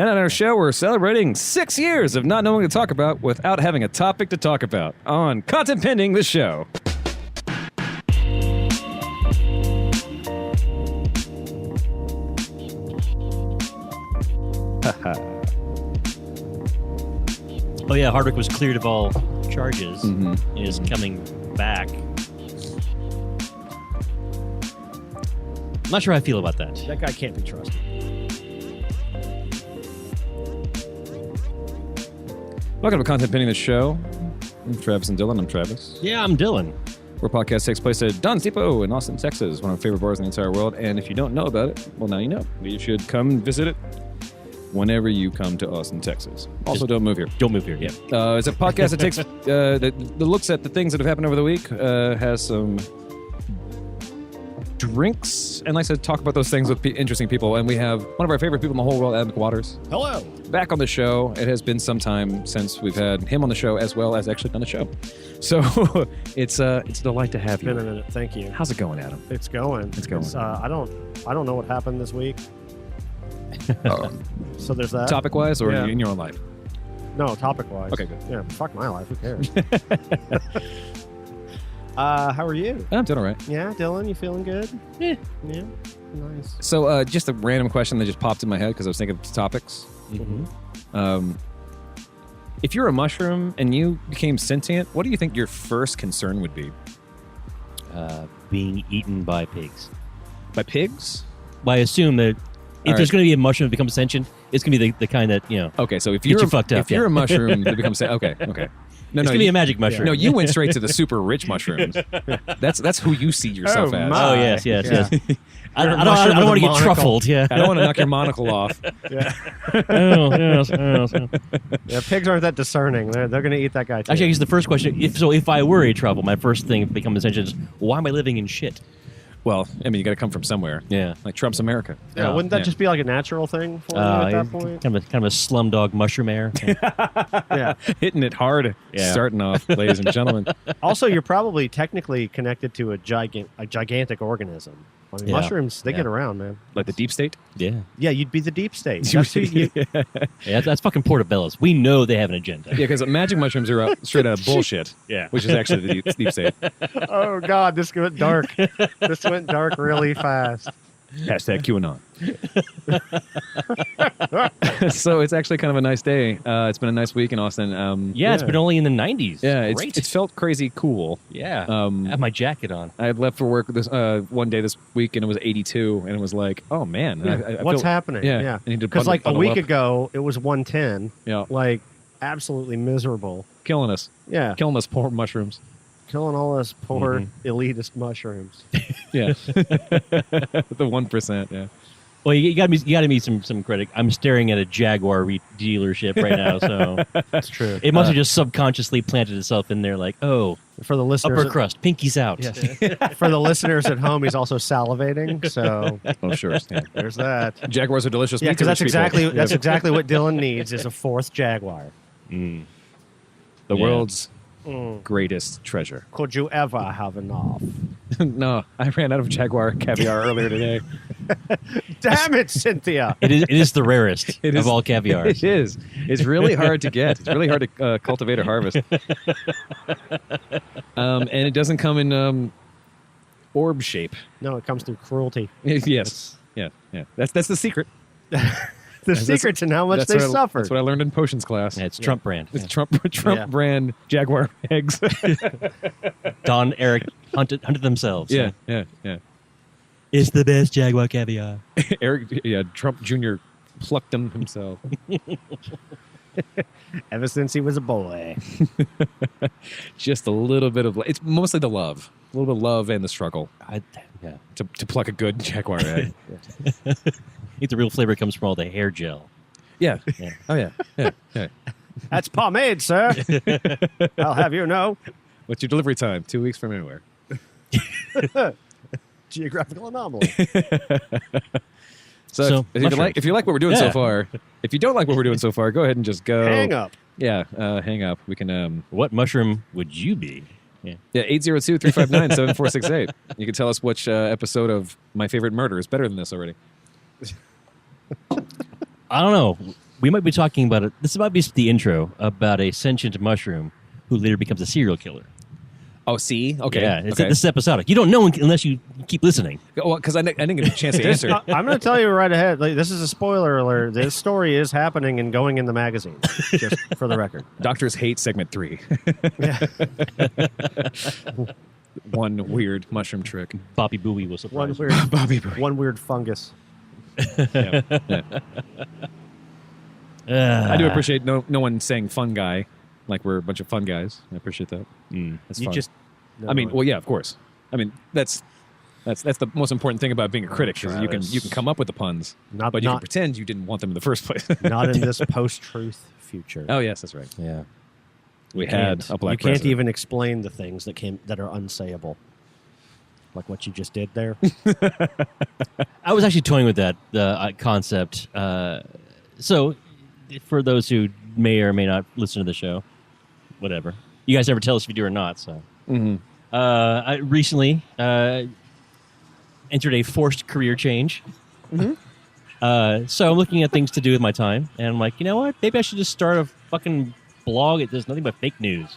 Tonight on our show, we're celebrating 6 years of not knowing what to talk about without having a topic to talk about on Content Pending the Show. Oh yeah, Hardwick was cleared of all charges and is coming back. I'm not sure how I feel about that. That guy can't be trusted. Welcome to Content Pending the Show. I'm Travis and Dylan. I'm Travis. Yeah, I'm Dylan. Our podcast takes place at Don's Depot in Austin, Texas, one of my favorite bars in the entire world. And if you don't know about it, well, now you know. You should come and visit it whenever you come to Austin, Texas. Also, don't move here. Don't move here, yeah. It's a podcast that takes that looks at the things that have happened over the week, has some drinks, and likes to talk about those things with interesting people. And we have one of our favorite people in the whole world, Adam McWaters. Hello. Back on the show. It has been some time since we've had him on the show, as well as actually done the show. So it's a delight to have you. Been a minute. Thank you. How's it going, Adam? It's going. It's going. I don't know what happened this week. So there's that. Topic-wise, or Yeah. in your own life? No, topic-wise. Okay, good. Yeah, fuck my life. Who cares? How are you? I'm doing all right. Yeah, Dylan, you feeling good? Yeah. Yeah. Nice. So just a random question that just popped in my head because I was thinking of topics. Mm-hmm. If you're a mushroom and you became sentient, what do you think your first concern would be? Being eaten by pigs. By pigs? Well, I assume that if there's going to be a mushroom that becomes sentient, it's going to be the kind that, Okay, so if Get you're you fucked up, if you're yeah. a mushroom that becomes okay. No, it's going to be a magic mushroom. No, you went straight to the super rich mushrooms. That's who you see yourself Oh, as. my. Oh, yes. Yeah. I You're a don't mushroom with want a to get monocle. truffled, yeah. I don't want to knock your monocle off. Yeah. Oh, yes. Yeah, pigs aren't that discerning. They're going to eat that guy too. Actually, I guess the first question, if I were a truffle, my first thing to become essential is, why am I living in shit? Well, I mean, you got to come from somewhere. Yeah. Like Trump's America. Yeah, wouldn't that just be like a natural thing for you at that point? Kind of a slumdog mushroom air. Yeah. Hitting it hard, Yeah. starting off, ladies and gentlemen. Also, you're probably technically connected to a gigantic organism. I mean, Yeah. mushrooms, they Yeah. get around, man. Like the deep state? Yeah. Yeah, you'd be the deep state. That's who you, Yeah, that's fucking Portobello's. We know they have an agenda. Yeah, because magic mushrooms are straight out of bullshit. Yeah. Which is actually the deep state. oh, God, this went dark. This went dark really fast. Hashtag QAnon. So it's actually kind of a nice day. It's been a nice week in Austin. Yeah, it's been only in the 90s. Yeah, Great. it's felt crazy cool. Yeah. Um, I have my jacket on. I had left for work this one day this week, and it was 82, and it was like, oh, man. Yeah. I What's feel- happening? Yeah. I need to Because like a bundle week up. ago, it was 110. Yeah. Like, absolutely miserable. Killing us. Yeah. Killing us poor mushrooms. Killing all us poor Mm-hmm. elitist mushrooms. Yeah. The 1%, yeah. Well, you got to meet some credit. I'm staring at a Jaguar dealership right now, so That's true. it must have just subconsciously planted itself in there, like, oh, For the listeners, upper crust, pinkies out. Yes. For the listeners at home, he's also salivating. So Oh, sure. Yeah. there's that. Jaguars are delicious. Yeah, meat to because rich people. that's exactly what Dylan needs is a fourth Jaguar. Mm. The Yeah. world's Mm. greatest treasure. Could you ever have enough? No, I ran out of Jaguar caviar earlier today. Damn it, Cynthia! It is the rarest It of is- all caviars. It is. It's really hard to get. It's really hard to cultivate or harvest. And it doesn't come in orb shape. No, it comes through cruelty. Yes. Yeah. That's the secret. The That's- secret's in how much That's they what I- suffered. That's what I learned in potions class. Yeah, it's Trump brand. It's Trump Yeah. brand Jaguar eggs. Don Eric hunted themselves. yeah. It's the best Jaguar caviar. Eric, Trump Jr. plucked them himself. Ever since he was a boy. Just a little bit of. It's mostly the love, a little bit of love and the struggle Yeah. to pluck a good Jaguar egg. I think the real flavor comes from all the hair gel. Yeah. Yeah. Oh yeah. That's pomade, sir. I'll have you know. What's your delivery time? 2 weeks from anywhere. Geographical anomaly. So, if you like what we're doing so Yeah. far, if you don't like what we're doing so far, go ahead and just go. Hang up. Yeah, hang up. We can. What mushroom would you be? Yeah. Yeah, 802-359-7468. You can tell us which episode of My Favorite Murder is better than this already. I don't know. we might be talking about it. This might be the intro about a sentient mushroom who later becomes a serial killer. Oh, see? Okay. Yeah, okay. this is episodic. You don't know unless you keep listening. Well, because I didn't get a chance to answer. I'm going to tell you right ahead. Like, this is a spoiler alert. This story is happening and going in the magazine, just for the record. Doctors hate segment 3. Yeah. One weird mushroom trick. Bobby Booey will One surprise weird, Bobby Boy. one weird fungus. Yeah. Yeah. you. I do appreciate no one saying fun guy, like we're a bunch of fun guys. I appreciate that. That's You fun. just. I mean, well, yeah, of course. I mean, that's the most important thing about being a critic is you can come up with the puns, but you can pretend you didn't want them in the first place. Not in this post-truth future. Oh yes, that's right. Yeah. We had a black You can't president. even explain the things that are unsayable, like what you just did there. I was actually toying with that concept. So, for those who may or may not listen to the show, whatever. You guys never tell us if you do or not, so. Mm-hmm. I recently entered a forced career change. Mm-hmm. So I'm looking at things to do with my time, and I'm like, you know what? Maybe I should just start a fucking blog. There's nothing but fake news.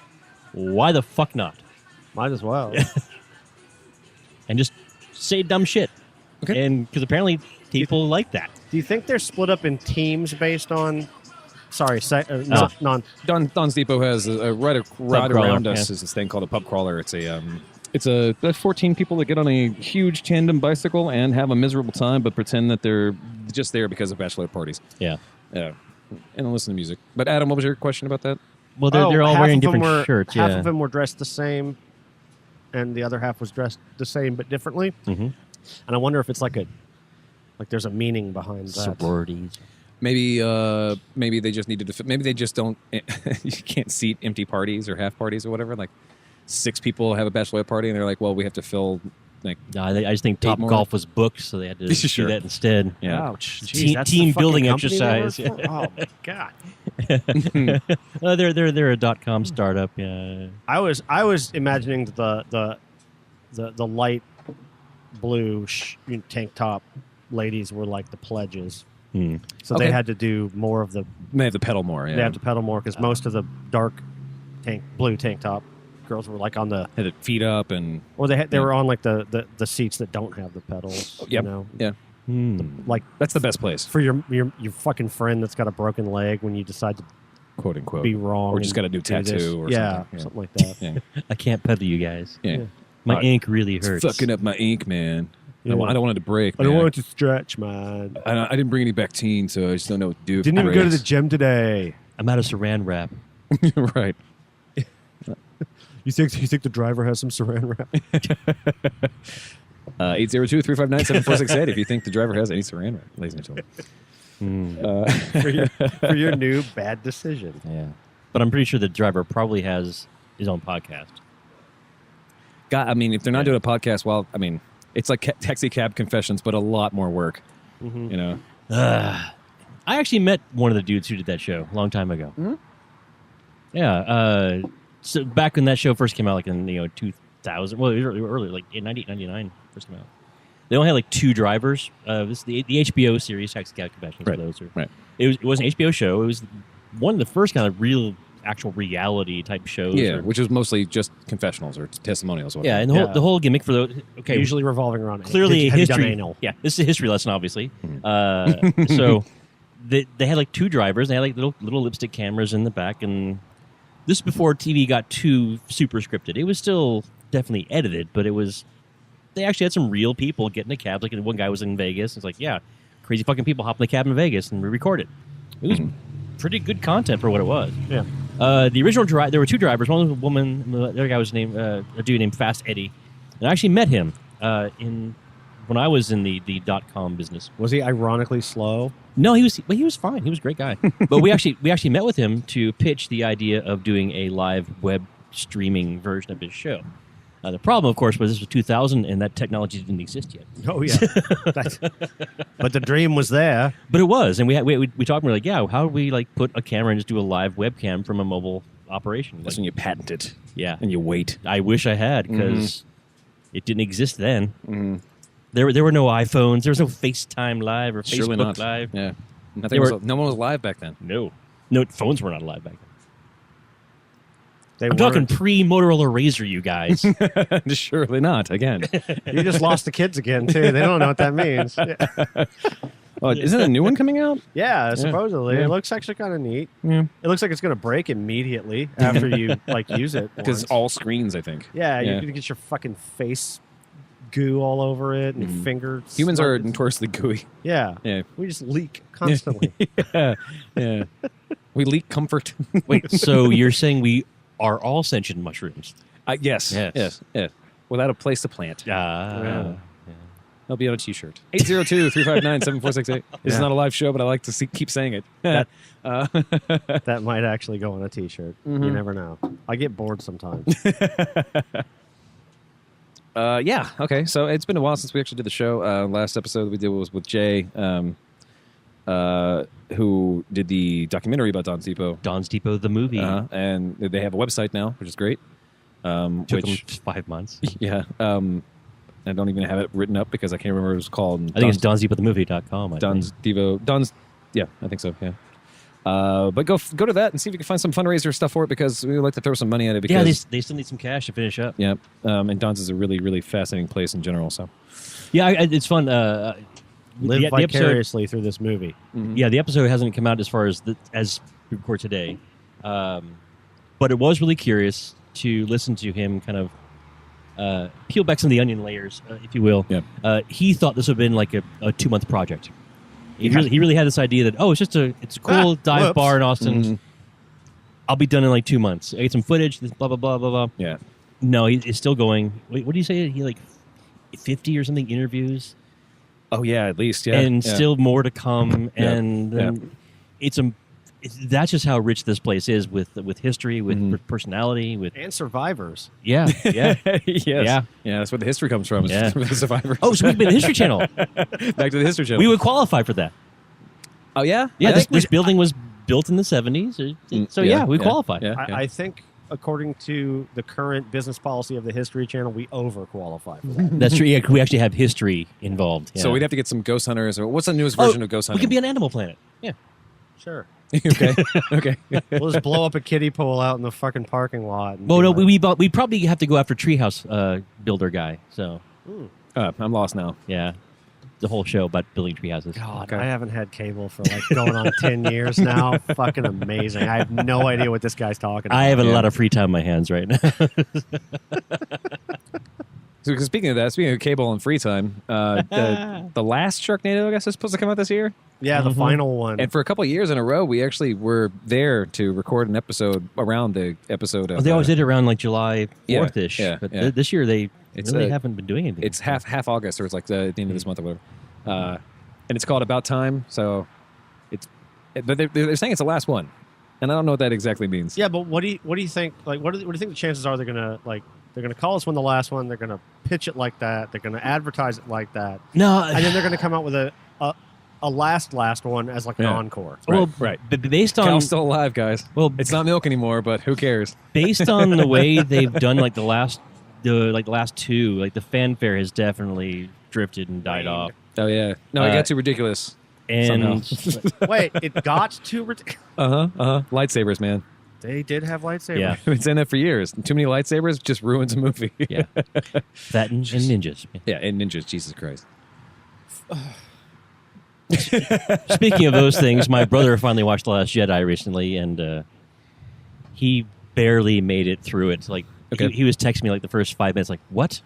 Why the fuck not? Might as well. And just say dumb shit. Okay. And because apparently people like that. Do you think they're split up in teams based on? Sorry, No. Don's Depot has right crawler, around us yeah. is this thing called a pub crawler. It's there's 14 people that get on a huge tandem bicycle and have a miserable time, but pretend that they're just there because of bachelor parties. Yeah. And listen to music. But Adam, what was your question about that? Well, they're all half wearing of them different were- shirts. Half Yeah. of them were dressed the same, and the other half was dressed the same but differently. Mm-hmm. And I wonder if it's like there's a meaning behind that. Sororities. Maybe they just needed to. Maybe they just don't. You can't seat empty parties or half parties or whatever. Like 6 people have a bachelorette party, and they're like, "Well, we have to fill." Like, No, I just think Top more. Golf was booked, so they had to Sure. do that instead. yeah. Ouch! Team- Jeez, that's team the fucking building company they work exercise. for? Oh my god! They're a .com startup. Yeah. I was imagining the light blue tank top ladies were like the pledges, so Okay. they had to do more of the. They have to pedal more. Yeah. They have to pedal more because most of the dark blue tank top girls were like on the, Had to feet up and. or they Yeah. were on like the seats that don't have the pedals. Yep. You know, Yeah. like That's the best place, for your fucking friend that's got a broken leg when you decide to quote unquote. be wrong, Or just and got a new do this. tattoo or yeah, something. like that. Yeah. I can't pedal you guys. Yeah. My Alright. ink really It's hurts. fucking up my ink, man. Yeah. I don't want it to break. I don't man. want it to stretch, man. I didn't bring any Bactine, so I just don't know what to do. if Didn't it even go to the breaks. gym today. I'm out of saran wrap. Right. You think the driver has some saran wrap? 802-359-7468 if you think the driver has any saran wrap, ladies and gentlemen. for your new bad decision? Yeah. But I'm pretty sure the driver probably has his own podcast. God, I mean, if they're not doing a podcast, well, I mean, it's like taxi cab confessions, but a lot more work. Mm-hmm. You know, I actually met one of the dudes who did that show a long time ago. Mm-hmm. Yeah. So back when that show first came out, like in 2000, well, it was early, like in 99 first came out. They only had like 2 drivers. This is the HBO series, Taxi Cab Confessions. Right. For those who, right. It was an HBO show. It was one of the first kind of real, actual reality type shows. Yeah, which was mostly just confessionals or testimonials. Or Yeah, whatever. and the whole gimmick for those. Okay, Usually revolving around clearly a have you done history. anal? Yeah, this is a history lesson, obviously. Mm-hmm. So they had like 2 drivers. They had like little lipstick cameras in the back, and this is before TV got too super scripted. It was still definitely edited, but they actually had some real people getting in cabs. Like one guy was in Vegas. It's like, yeah, crazy fucking people hop in the cab in Vegas, and we record it. It was pretty good content for what it was. Yeah. The original there were 2 drivers. One was a woman. The other guy was named a dude named Fast Eddie. And I actually met him when I was in the .com business. Was he ironically slow? No, he was fine. He was a great guy. But we actually met with him to pitch the idea of doing a live web streaming version of his show. The problem, of course, was this was 2000 and that technology didn't exist yet. Oh yeah. But the dream was there. But it was, and we talked. And we're like, yeah, how do we like put a camera and just do a live webcam from a mobile operation? That's Like, when you patent it. yeah, And you wait. I wish I had because it didn't exist then. Mm-hmm. There were no iPhones. There was no FaceTime Live or Surely Facebook not. Live. Yeah. No one was live back then. No, phones were not alive back then. They I'm weren't. talking pre-Motorola Razr, you guys. Surely not. Again. You just lost the kids again too. They don't know what that means. Yeah, Oh, isn't a new one coming out? yeah supposedly Yeah. it looks actually kind of neat. Yeah. It looks like it's going to break immediately after you use it. Because once. all screens, I think. yeah, you're going to get your fucking face goo all over it and your fingers. Humans are notoriously gooey. Yeah. Yeah. We just leak constantly. Yeah. Yeah. We leak comfort. Wait, so you're saying we are all sentient mushrooms? Yes. Yes. Yes. Without a place to plant. Yeah. I'll be on a T-shirt. 802-359-7468. This is Yeah. not a live show, but I like to keep saying it. That- That might actually go on a T-shirt. You never know. I get bored sometimes. Yeah. Okay. So it's been a while since we actually did the show. Last episode we did was with Jay, who did the documentary about Don's Depot. Don's Depot, the movie. And they have a website now, which is great. Took Which, them 5 months. yeah. I don't even have it written up because I can't remember what it was called. I think it's Don'sDepotTheMovie.com. Don's Devo. Yeah, I think so. Yeah. But go to that and see if you can find some fundraiser stuff for it because we would like to throw some money at it. Because, Yeah, they still need some cash to finish up. yeah. And Don's is a really, really fascinating place in general. So Yeah, it's fun. Live the episode, vicariously through this movie. yeah, the episode hasn't come out as far as as we record today, but it was really curious to listen to him kind of peel back some of the onion layers, if you will. Yeah. He thought this would have been like a 2-month project. He really had this idea that it's a cool dive whoops. bar in Austin. I'll be done in like 2 months. I get some footage. Blah blah blah blah blah. yeah. No, he's still going. Wait, what do you say? He like 50 or something interviews. Oh yeah, at least yeah. And yeah. still more to come. Yeah. And that's just how rich this place is with history, with personality, with And survivors. yeah. yes. Yeah. Yeah, that's where the history comes from. Yeah. The Survivors. Oh, so we could be the History Channel. Back to the History Channel. We would qualify for that. Oh yeah, Yeah, I think this building was built in the 70s. So yeah, we yeah, qualify. yeah. I think, according to the current business policy of the History Channel, we overqualify for that. That's true. Yeah, we actually have history involved. Yeah. So we'd have to get some ghost hunters, or what's the newest version of ghost we hunting? could be on Animal Planet. Yeah. Sure. Okay. Okay. We'll just blow up a kiddie pool out in the fucking parking lot. and Well, be no, like, we'd probably have to go after Treehouse builder guy. So, I'm lost now. yeah. The whole show about building treehouses. God, Okay. I haven't had cable for like going on 10 years now. Fucking amazing. I have no idea what this guy's talking about. I have a Yeah. lot of free time on my hands right now. So, 'cause speaking of cable and free time, the last Sharknado, I guess, is supposed to come out this year. Yeah, the final one. And for a couple of years in a row, we actually were there to record an episode around the epised of. They always did it around like July Yeah, 4th-ish. yeah, But yeah. this year they It's really a- haven't been doing anything. It's half August, or it's like at the end of this month or whatever. And it's called About Time. So but they're saying it's the last one, and I don't know what that exactly means. yeah, but what do you think? Like, what do you think the chances are they're gonna call this one the last one? They're gonna pitch it like that. They're gonna advertise it like that, no, and then they're gonna come out with a last one as like an Yeah. encore. well, right. Based on Cal's still alive, guys. well, It's not milk anymore, but who cares? based on the way they've done like the last two, like the fanfare has definitely drifted and died off. Oh yeah, no, it got too ridiculous. And Wait, it got too ridiculous. Lightsabers, man. They did have lightsabers. yeah, It's in it for years. Too many lightsabers just ruins a movie. yeah, that and ninjas. Yeah, and ninjas. Jesus Christ. Speaking of those things, my brother finally watched The Last Jedi recently, and he barely made it through it. Like Okay. he was texting me like the first 5 minutes, like, "What?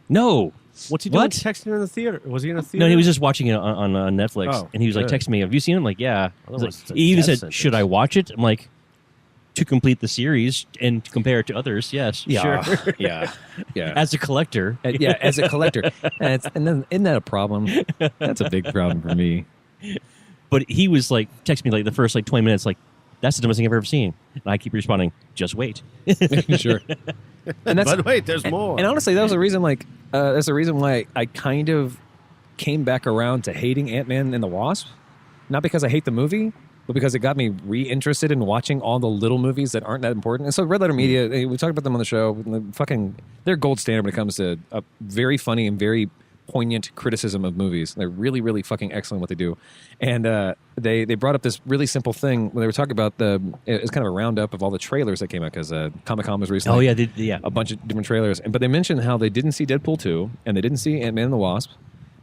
No." What's he doing? What? Texting in the theater? Was he in a theater? No, he was just watching it on Netflix, Oh, and he was like good. texting me, "Have you seen it?" I'm like, "Yeah." I was Otherwise, like- it's a he even death said, sentence. "Should I watch it?" I'm like, "To complete the series and to compare it to others, yes, Yeah, sure." yeah, yeah. As a collector, Yeah, as a collector, and then isn't that a problem? That's a big problem for me. but he was like texting me like the first like 20 minutes, like, "That's the dumbest thing I've ever seen," and I keep responding, "Just wait." Sure. And that's But wait, there's more. and honestly, that was the reason. Like, that's the reason why I kind of came back around to hating Ant-Man and the Wasp. Not because I hate the movie, but because it got me re-interested in watching all the little movies that aren't that important. And so Red Letter Media, we talked about them on the show. They're gold standard when it comes to very funny and very poignant criticism of movies. They're really, really fucking excellent what they do. And they brought up this really simple thing when they were talking about it's kind of a roundup of all the trailers that came out because Comic-Con was recently. Oh, yeah. A bunch of different trailers. But they mentioned how they didn't see Deadpool 2 and they didn't see Ant-Man and the Wasp,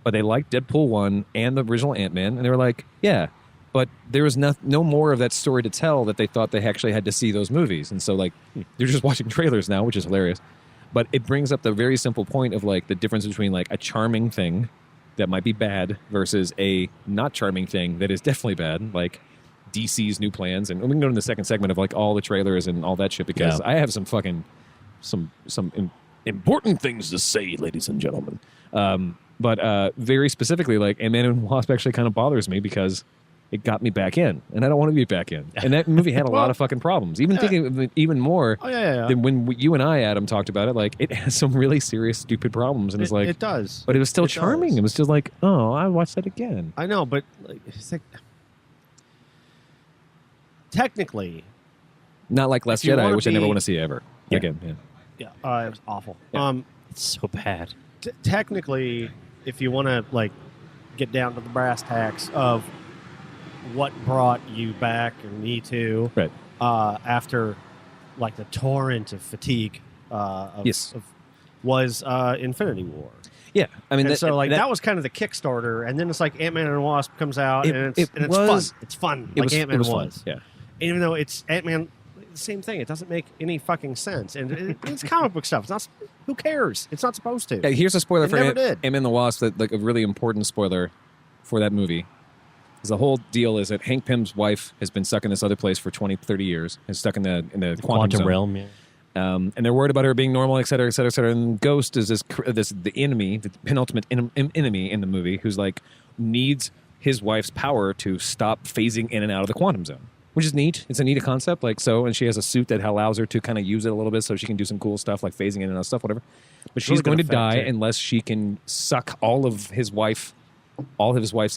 but they liked Deadpool 1 and the original Ant-Man. And they were like, yeah, but there was no more of that story to tell that they thought they actually had to see those movies. And so, like, they're just watching trailers now, which is hilarious. But it brings up the very simple point of, like, the difference between, like, a charming thing that might be bad versus a not charming thing that is definitely bad, like DC's new plans. And we can go to the second segment of, like, all the trailers and all that shit because I have some fucking some important things to say, ladies and gentlemen. But very specifically, like, Ant-Man and Wasp actually kind of bothers me because it got me back in, and I don't want to be back in. And that movie had a lot of fucking problems. Thinking of it even more than when you and I, Adam, talked about it. Like, it has some really serious, stupid problems, and it does. But it was still charming. Does. It was still like, oh, I watched that again. I know, but it's like, technically, not like Last Jedi, which I never want to see ever again. Yeah, it was awful. Yeah. It's so bad. Technically, if you want to like get down to the brass tacks of what brought you back and me too, right? After like the torrent of fatigue, was Infinity War. Yeah, I mean, that was kind of the Kickstarter, and then it's like Ant-Man and the Wasp comes out, and it's fun. It's fun. Like Ant-Man was. Yeah, and even though it's Ant-Man, the same thing. It doesn't make any fucking sense, and it's comic book stuff. It's not. Who cares? It's not supposed to. Yeah, here's a spoiler for Ant-Man and the Wasp. That, like, a really important spoiler for that movie. Is the whole deal is that Hank Pym's wife has been stuck in this other place for 20, 30 years, is stuck in the quantum zone. Realm. Yeah. And they're worried about her being normal, et cetera, et cetera, et cetera. And Ghost is the enemy, the penultimate enemy in the movie, who's like needs his wife's power to stop phasing in and out of the quantum zone, which is neat. It's a neat concept, like so. And she has a suit that allows her to kind of use it a little bit, so she can do some cool stuff like phasing in and out of stuff, whatever. But she's going to die unless she can suck all of his wife's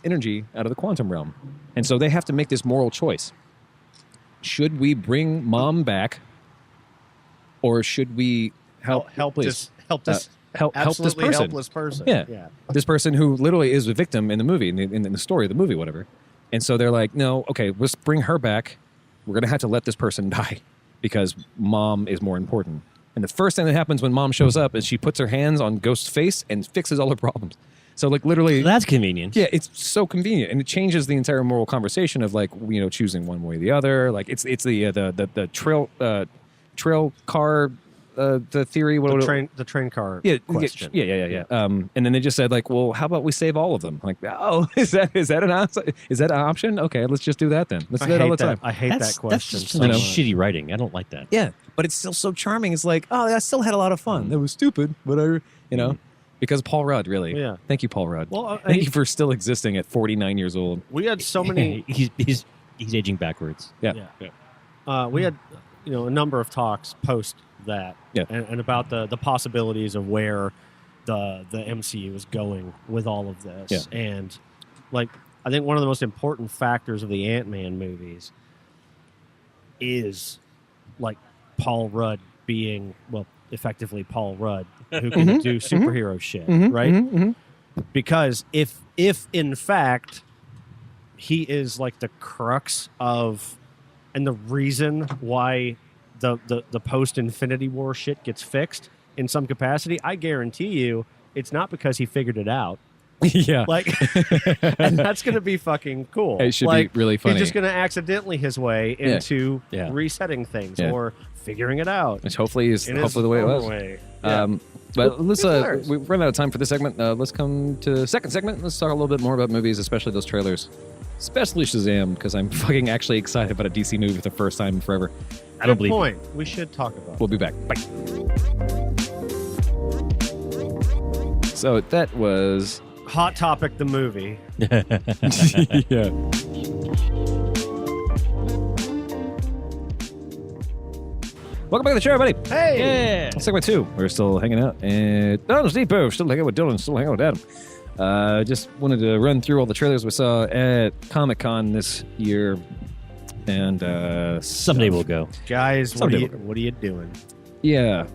energy out of the quantum realm. And so they have to make this moral choice. Should we bring Mom back, or should we help this person? Helpless person. Yeah. This person who literally is a victim in the movie, in the story of the movie, whatever. And so they're like, no, okay, let's bring her back. We're going to have to let this person die because Mom is more important. And the first thing that happens when Mom shows up is she puts her hands on Ghost's face and fixes all her problems. So, like, literally, that's convenient. Yeah, it's so convenient, and it changes the entire moral conversation of, like, you know, choosing one way or the other. Like, it's the trail car the theory. The train car. Question. Yeah. And then they just said, like, well, how about we save all of them? Like, oh, is that an option? Okay, let's just do that then. Let's do that all the time. I hate that question. That's just like shitty writing. I don't like that. Yeah, but it's still so charming. It's like, oh, I still had a lot of fun. That was stupid, but because Paul Rudd, really. Yeah. Thank you, Paul Rudd. Well, thank you for still existing at 49 years old. We had so many. He's aging backwards. Yeah. We had a number of talks post that, and about the possibilities of where the MCU is going with all of this, and like I think one of the most important factors of the Ant-Man movies is like Paul Rudd being effectively Paul Rudd, who can do superhero shit, right? Because if in fact he is like the crux of and the reason why the post Infinity War shit gets fixed in some capacity, I guarantee you it's not because he figured it out. Yeah. Like, and that's going to be fucking cool. It should be really funny. He's just going to accidentally his way into resetting things or figuring it out. Which hopefully is the way it was. But let's we've run out of time for this segment. Let's come to the second segment. Let's talk a little bit more about movies, especially those trailers. Especially Shazam, because I'm fucking actually excited about a DC movie for the first time in forever. I don't believe point. We should talk about it. We'll be back. Bye. So that was Hot Topic, the movie. Yeah. Welcome back to the show, everybody. Hey! Yeah. Segment 2. We're still hanging out at Donald's Depot. Still hanging out with Dylan. Still hanging out with Adam. Just wanted to run through all the trailers we saw at Comic-Con this year. And someday we'll go. Guys, what are you doing? Yeah.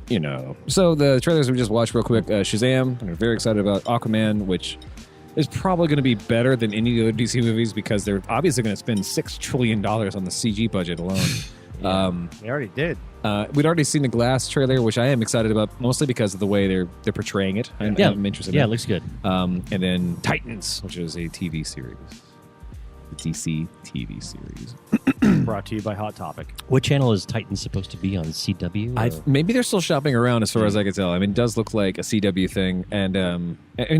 you know. So the trailers we just watched real quick, Shazam, I'm very excited about Aquaman, which is probably going to be better than any of the other DC movies because they're obviously going to spend $6 trillion on the CG budget alone. They already did. We'd already seen the Glass trailer, which I am excited about, mostly because of the way they're portraying it. I'm interested in Yeah, it. it looks good. And then Titans, which is a TV series. The DC TV series. Brought to you by Hot Topic. What channel is Titan supposed to be on? CW? or- Maybe they're still shopping around as far as I can tell. I mean, it does look like a CW thing. And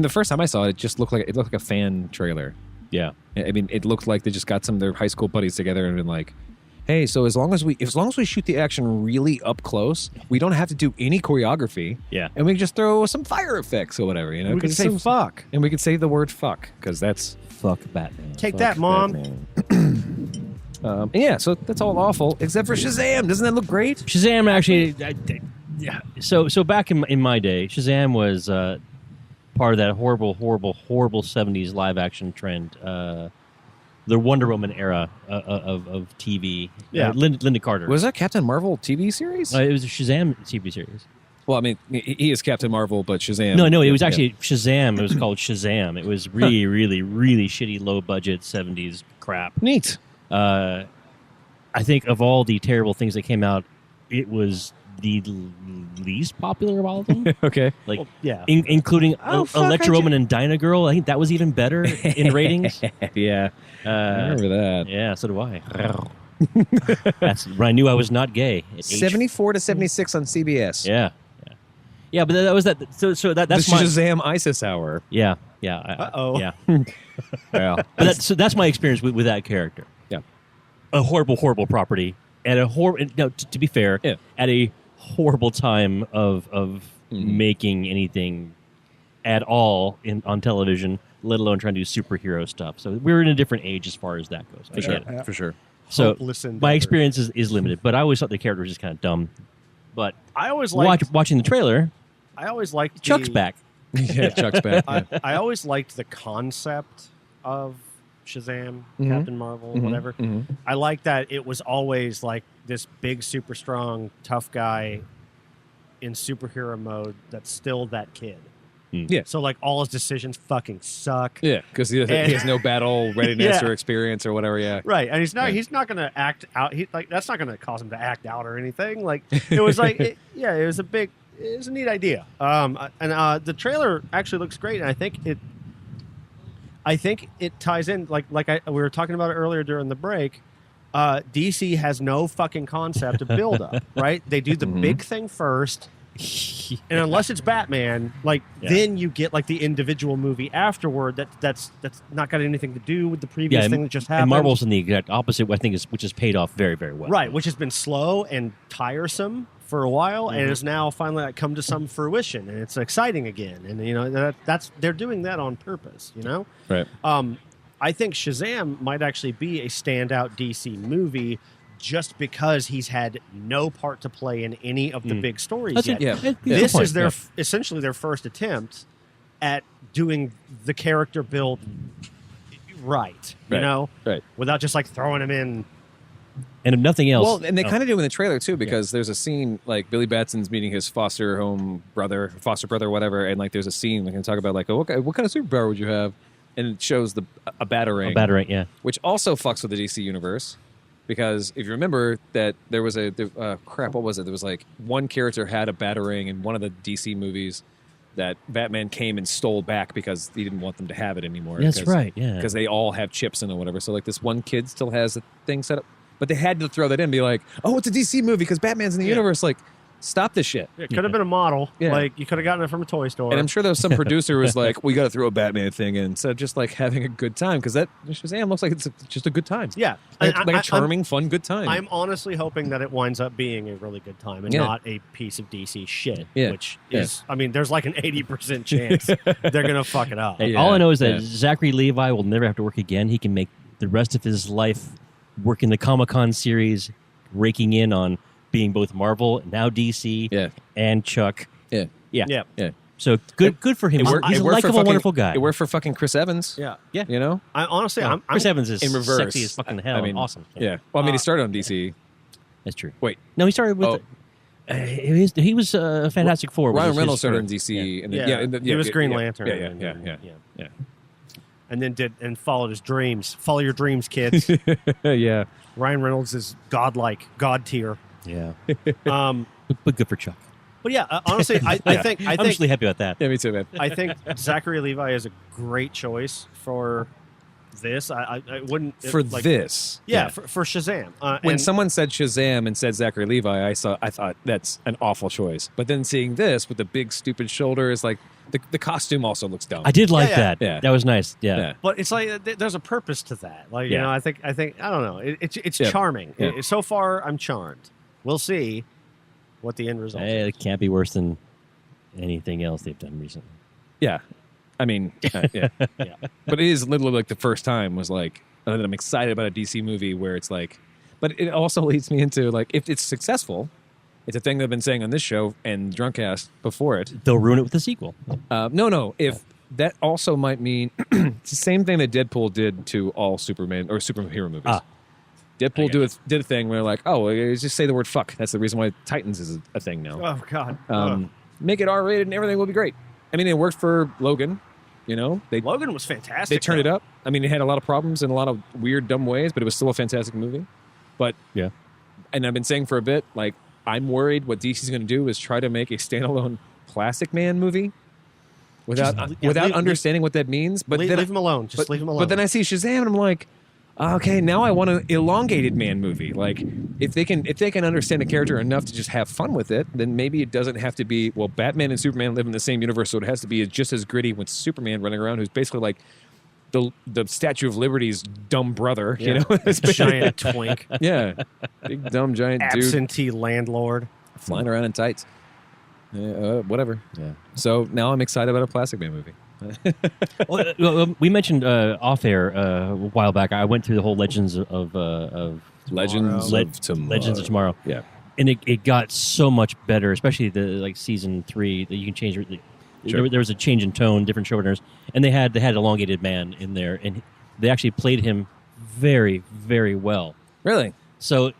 the first time I saw it, it looked like a fan trailer. Yeah. I mean, it looked like they just got some of their high school buddies together and been like, hey, so as long as we shoot the action really up close, we don't have to do any choreography. Yeah. And we can just throw some fire effects or whatever, you know? We can 'Cause say fuck. And we can say the word fuck, because that's Fuck Batman. Take that, Mom. Batman. Yeah, so that's all awful, except for Shazam. Doesn't that look great? Shazam actually. Yeah. So back in my day, Shazam was part of that horrible 70s live action trend. The Wonder Woman era of TV. Yeah. Linda Carter. Was that Captain Marvel TV series? It was a Shazam TV series. Well, I mean, he is Captain Marvel, but Shazam. No, it was actually Shazam. It was called Shazam. It was really, really, really shitty, low budget 70s crap. Neat. I think of all the terrible things that came out, it was the least popular of all of them. Okay. Like, Well, yeah. including Oh, fuck, Electro Woman and Dyna Girl. I think that was even better in ratings. Yeah. I remember that. Yeah, so do I. That's when I knew I was not gay. At age- 74 to 76 on CBS. Yeah, but that was that. So that's the my Shazam ISIS hour. yeah. Uh-oh. Yeah. Well, But that's my experience with that character. Yeah. A horrible property at a to be fair, Yeah. at a horrible time of making anything at all on television, let alone trying to do superhero stuff. So we're in a different age as far as that goes. I get it. for sure. So Hopeless endeavor. my experience is limited, but I always thought the character was just kind of dumb. But I always liked. watching the trailer, I always liked Chuck's the- back. Yeah, Chuck's back. Yeah. I always liked the concept of Shazam, Mhm. Captain Marvel, Mhm. whatever. Mhm. I like that it was always like this big, super strong, tough guy in superhero mode that's still that kid. Yeah. So like all his decisions fucking suck. Yeah, because he has no battle readiness or experience or whatever. Yeah. Right, and he's not. Yeah. He's not going to act out. That's not going to cause him to act out or anything. Like it was like, it was a neat idea. And the trailer actually looks great, and I think it ties in. Like we were talking about it earlier during the break. DC has no fucking concept of build up. Right, they do the big thing first. And unless it's Batman, then you get like the individual movie afterward. That's not got anything to do with the previous thing that just happened. And Marvel's in the exact opposite, I think, which has paid off very, very well. Right, which has been slow and tiresome for a while, and has now finally come to some fruition, and it's exciting again. And you know that's they're doing that on purpose. You know, Right. I think Shazam might actually be a standout DC movie. Just because he's had no part to play in any of the big stories That's yet. This This is essentially their first attempt at doing the character build right, you know? Right. Without just like throwing him in. And if nothing else, Well, and they kind of do in the trailer too, because there's a scene like Billy Batson's meeting his foster brother, whatever, and like there's a scene like they talk about like, oh, what kind of superpower would you have? And it shows a batarang, yeah. which also fucks with the DC universe. Because if you remember that there was what was it? There was like one character had a batarang in one of the DC movies that Batman came and stole back because he didn't want them to have it anymore. That's right, yeah. Because they all have chips in it or whatever. So like this one kid still has a thing set up. But they had to throw that in and be like, oh, it's a DC movie because Batman's in the universe. Like, stop this shit. It could have been a model. Yeah. Like you could have gotten it from a toy store. And I'm sure there was some producer who was like, we got to throw a Batman thing in. So just like having a good time because that Shazam looks like it's just a good time. Yeah. Like a charming, fun, good time. I'm honestly hoping that it winds up being a really good time and not a piece of DC shit, which is, I mean, there's like an 80% chance they're going to fuck it up. Hey, all I know is that Zachary Levi will never have to work again. He can make the rest of his life working the Comic-Con series, raking in on being both Marvel, now DC, and Chuck. Yeah. So good for him. He's a likable, wonderful guy. It worked for fucking Chris Evans. Yeah. You know? Chris Evans is in reverse. sexy as fucking hell. I mean, awesome. Yeah. Well, I mean, he started on DC. That's true. Wait. No, he started with... He was a Fantastic Four. Ryan was Reynolds his started in first- DC, and Yeah. then, He was Green yeah, Lantern. Yeah. And then followed his dreams. Follow your dreams, kids. Yeah. Ryan Reynolds is godlike, god tier. Yeah, Um, but good for Chuck. but yeah, honestly, I think I'm really happy about that. Yeah, me too, man. I think Zachary Levi is a great choice for this. I wouldn't For like, this. Yeah, for Shazam. When And- someone said Shazam and said Zachary Levi, I thought that's an awful choice. But then seeing this with the big stupid shoulders, like the costume also looks dumb. I did like Yeah, that. yeah. That was nice. Yeah. Yeah. But it's like there's a purpose to that. Like Yeah. I think I don't know. It's Yeah. charming. Yeah. So far, I'm charmed. We'll see what the end result is. It can't be worse than anything else they've done recently. Yeah. I mean, yeah. Yeah. But it is literally like the first time was like, that I'm excited about a DC movie where it's like, but it also leads me into like, if it's successful, it's a thing that I've been saying on this show and Drunkcast before it. They'll ruin it with the sequel. No. If that also might mean it's the same thing that Deadpool did to all Superman or superhero movies. Ah. Deadpool did a thing where like, oh, just say the word fuck. That's the reason why Titans is a thing now. Oh God. Make it R-rated and everything will be great. I mean, it worked for Logan. You know, Logan was fantastic. they turned it though. up. I mean, it had a lot of problems in a lot of weird, dumb ways, but it was still a fantastic movie. But Yeah. and I've been saying for a bit, like, I'm worried what DC's going to do is try to make a standalone Plastic Man movie without leave- understanding what that means. But leave, then leave him alone. Just leave him alone. But then I see Shazam and I'm like, okay, now I want an elongated man movie. Like, if they can understand a character enough to just have fun with it, then maybe it doesn't have to be, well, Batman and Superman live in the same universe, so it has to be just as gritty with Superman running around, who's basically like the Statue of Liberty's dumb brother. Yeah. You know, It's giant twink, yeah, big dumb giant dude absentee landlord. flying around in tights. Whatever. Yeah. So now I'm excited about a Plastic Man movie. Well, we mentioned off air a while back. I went through the whole Legends of Legends of Tomorrow. Legends of Tomorrow. Yeah. And it got so much better, especially the season 3 that you can change. Sure. There was a change in tone, different showrunners, and they had elongated man in there, and they actually played him very, very well. Really? So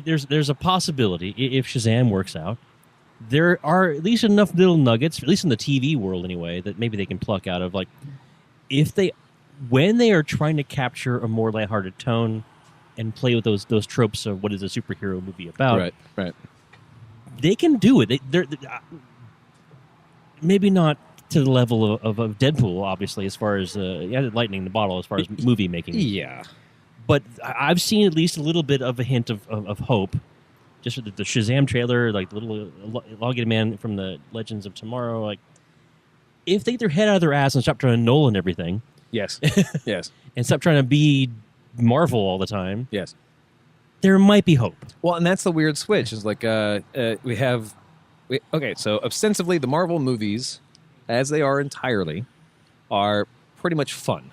there's a possibility if Shazam works out, there are at least enough little nuggets, at least in the TV world anyway, that maybe they can pluck out of, like, when they are trying to capture a more lighthearted tone and play with those tropes of what is a superhero movie about. Right. They can do it. They're maybe not to the level of Deadpool, obviously, as far as lightning in the bottle, as far as movie making. Yeah. But I've seen at least a little bit of a hint of hope. Just with the Shazam trailer, like the little elongated man from the Legends of Tomorrow. Like, if they get their head out of their ass and stop trying to Nolan everything, Yes. Yes. and stop trying to be Marvel all the time, Yes. there might be hope. Well, and that's the weird switch. Is like so ostensibly the Marvel movies, as they are entirely, are pretty much fun.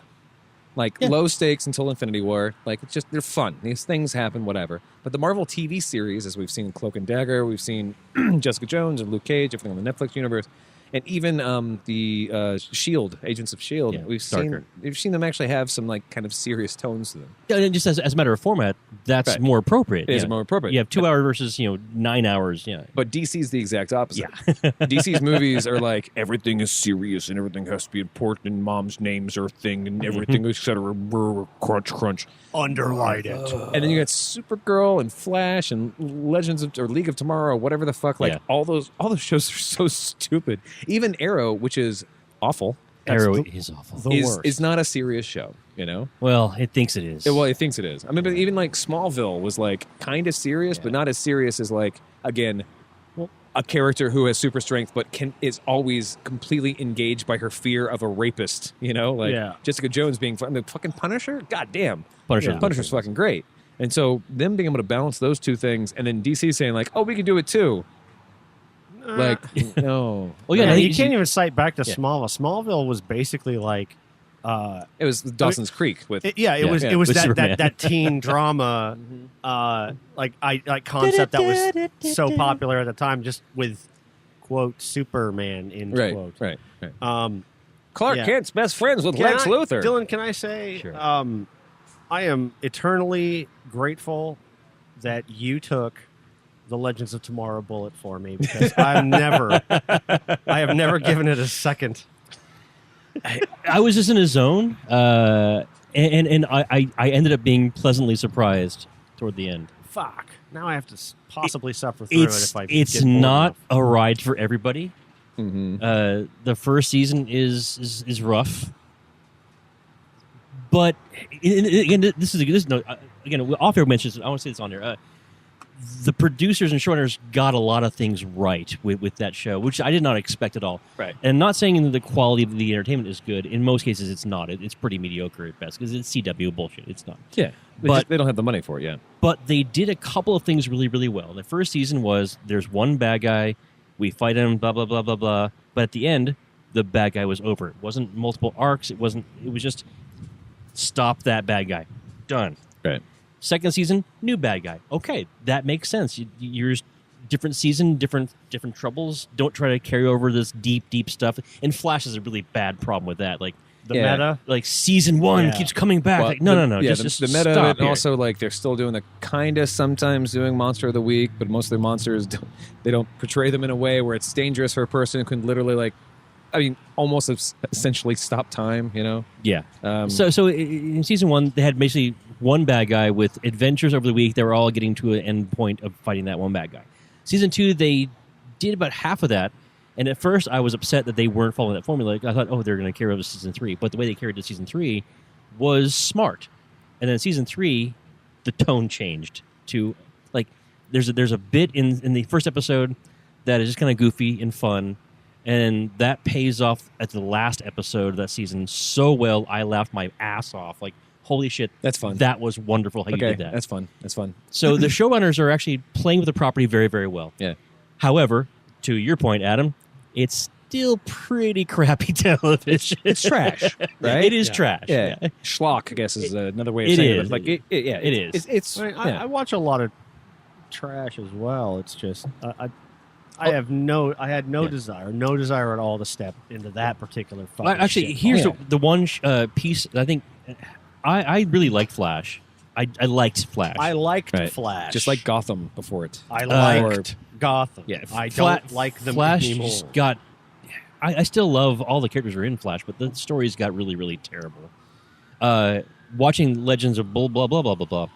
Like low stakes until Infinity War. Like it's just they're fun. These things happen, whatever. But the Marvel TV series, as we've seen Cloak and Dagger, we've seen Jessica Jones and Luke Cage, everything on the Netflix universe, and even the Shield, Agents of Shield. Yeah, we've darker. seen them actually have some like kind of serious tones to them. And just as a matter of format, that's Right. more appropriate. It is more appropriate. You have 2 hours versus 9 hours. Yeah. But DC's the exact opposite. DC's movies are like, everything is serious and everything has to be important and mom's names are a thing and everything, et cetera. Brr, crunch, crunch. Underlight it. And then you got Supergirl and Flash and Legends of, or League of Tomorrow, whatever the fuck. Like Yeah. all those shows are so stupid. Even Arrow, which is awful, Arrow is awful. the worst. is not a serious show, you know? Well, it thinks it is. Well, it thinks it is. I mean, but even like Smallville was like kind of serious, but not as serious as like, again, a character who has super strength but is always completely engaged by her fear of a rapist, you know? Like Yeah. Jessica Jones being the fucking Punisher? God damn. Punisher. Punisher's fucking great. And so them being able to balance those two things and then DC saying like, oh, we can do it too. Like, no. Well, yeah, Yeah, no, you can't even cite back to Smallville. Smallville was basically like, It was Dawson's Creek with... it Yeah. was With that Superman. that teen drama, like concept that was so popular at the time, just with quote Superman in quote. Right. Clark Kent's best friends with Can Lex I- Luthor. Dylan, can I say, Sure. I am eternally grateful that you took the Legends of Tomorrow bullet for me because I have never given it a second. I was just in a zone, and I ended up being pleasantly surprised toward the end. Fuck. Now I have to possibly suffer through it if I It's get bored not enough. a ride for everybody. Mm-hmm. The first season is rough, but again, this is no again. Off air mentions. I want to say this on there. The producers and showrunners got a lot of things right with that show, which I did not expect at all. Right. And not saying that the quality of the entertainment is good. In most cases, it's not. It's pretty mediocre at best because it's CW bullshit. It's not. Yeah, But- they don't have the money for it. Yeah. But they did a couple of things really, really well. The first season was there's one bad guy, we fight him, blah, blah, blah, blah, blah. But at the end, the bad guy was over. It wasn't multiple arcs. It was just stop that bad guy. Done. Right. Second season, new bad guy. Okay, that makes sense. You're different season, different troubles. Don't try to carry over this deep stuff. And Flash is a really bad problem with that. Like The Yeah. meta. like season one Yeah. keeps coming back. Well, Like, no. Yeah, just the meta of stop it, and here. also like they're still doing the kind of sometimes doing monster of the week, but most of their monsters they don't portray them in a way where it's dangerous for a person who can literally almost essentially stop time. You know. Yeah. Um, So in season one, they had basically one bad guy with adventures over the week. They were all getting to an end point of fighting that one bad guy. Season two, they did about half of that. And at first, I was upset that they weren't following that formula. I thought, they're going to carry over to season three. But the way they carried to season three was smart. And then season three, the tone changed to like there's a bit in the first episode that is just kind of goofy and fun. And that pays off at the last episode of that season so well. I laughed my ass off. Like, holy shit. That's fun. That was wonderful how you okay, did that. that's fun. That's fun. So the showrunners are actually playing with the property very, very well. Yeah. However, to your point, Adam, it's still pretty crappy television. It's trash, right? It is trash. Yeah. Schlock, I guess, is another way of It saying is. it. Like, it is. It's I watch a lot of trash as well. It's just I had no desire at all to step into that particular fucking Actually, shit. here's Yeah. the one piece I think I really liked Flash. I liked Flash. I liked Right. Flash. just like Gotham before it. I liked Gotham. Yeah, I don't like them Flash anymore. just got. I still love all the characters who are in Flash, but the stories got really, really terrible. Watching Legends of blah blah blah blah blah blah.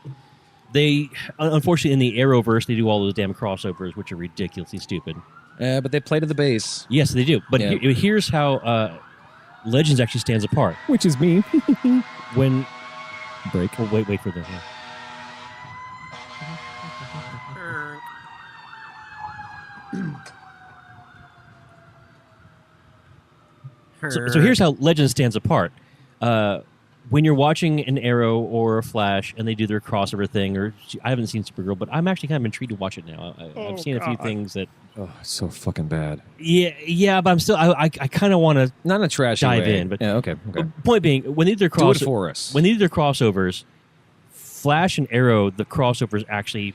They unfortunately in the Arrowverse they do all those damn crossovers, which are ridiculously stupid. But they play to the base, Yes, they do. But Yeah. here's how Legends actually stands apart. which is me. When Break. oh, wait for this. So here's how Legends stands apart. When you're watching an Arrow or a Flash and they do their crossover thing, or I haven't seen Supergirl, but I'm actually kind of intrigued to watch it now. I've seen a few things that, Oh, it's so fucking bad. yeah, but I'm still, I kind of want to. Not in a trashy Dive way. in, but- yeah, okay. Point being, when they do their Do it for us. when they do their crossovers, Flash and Arrow, the crossovers actually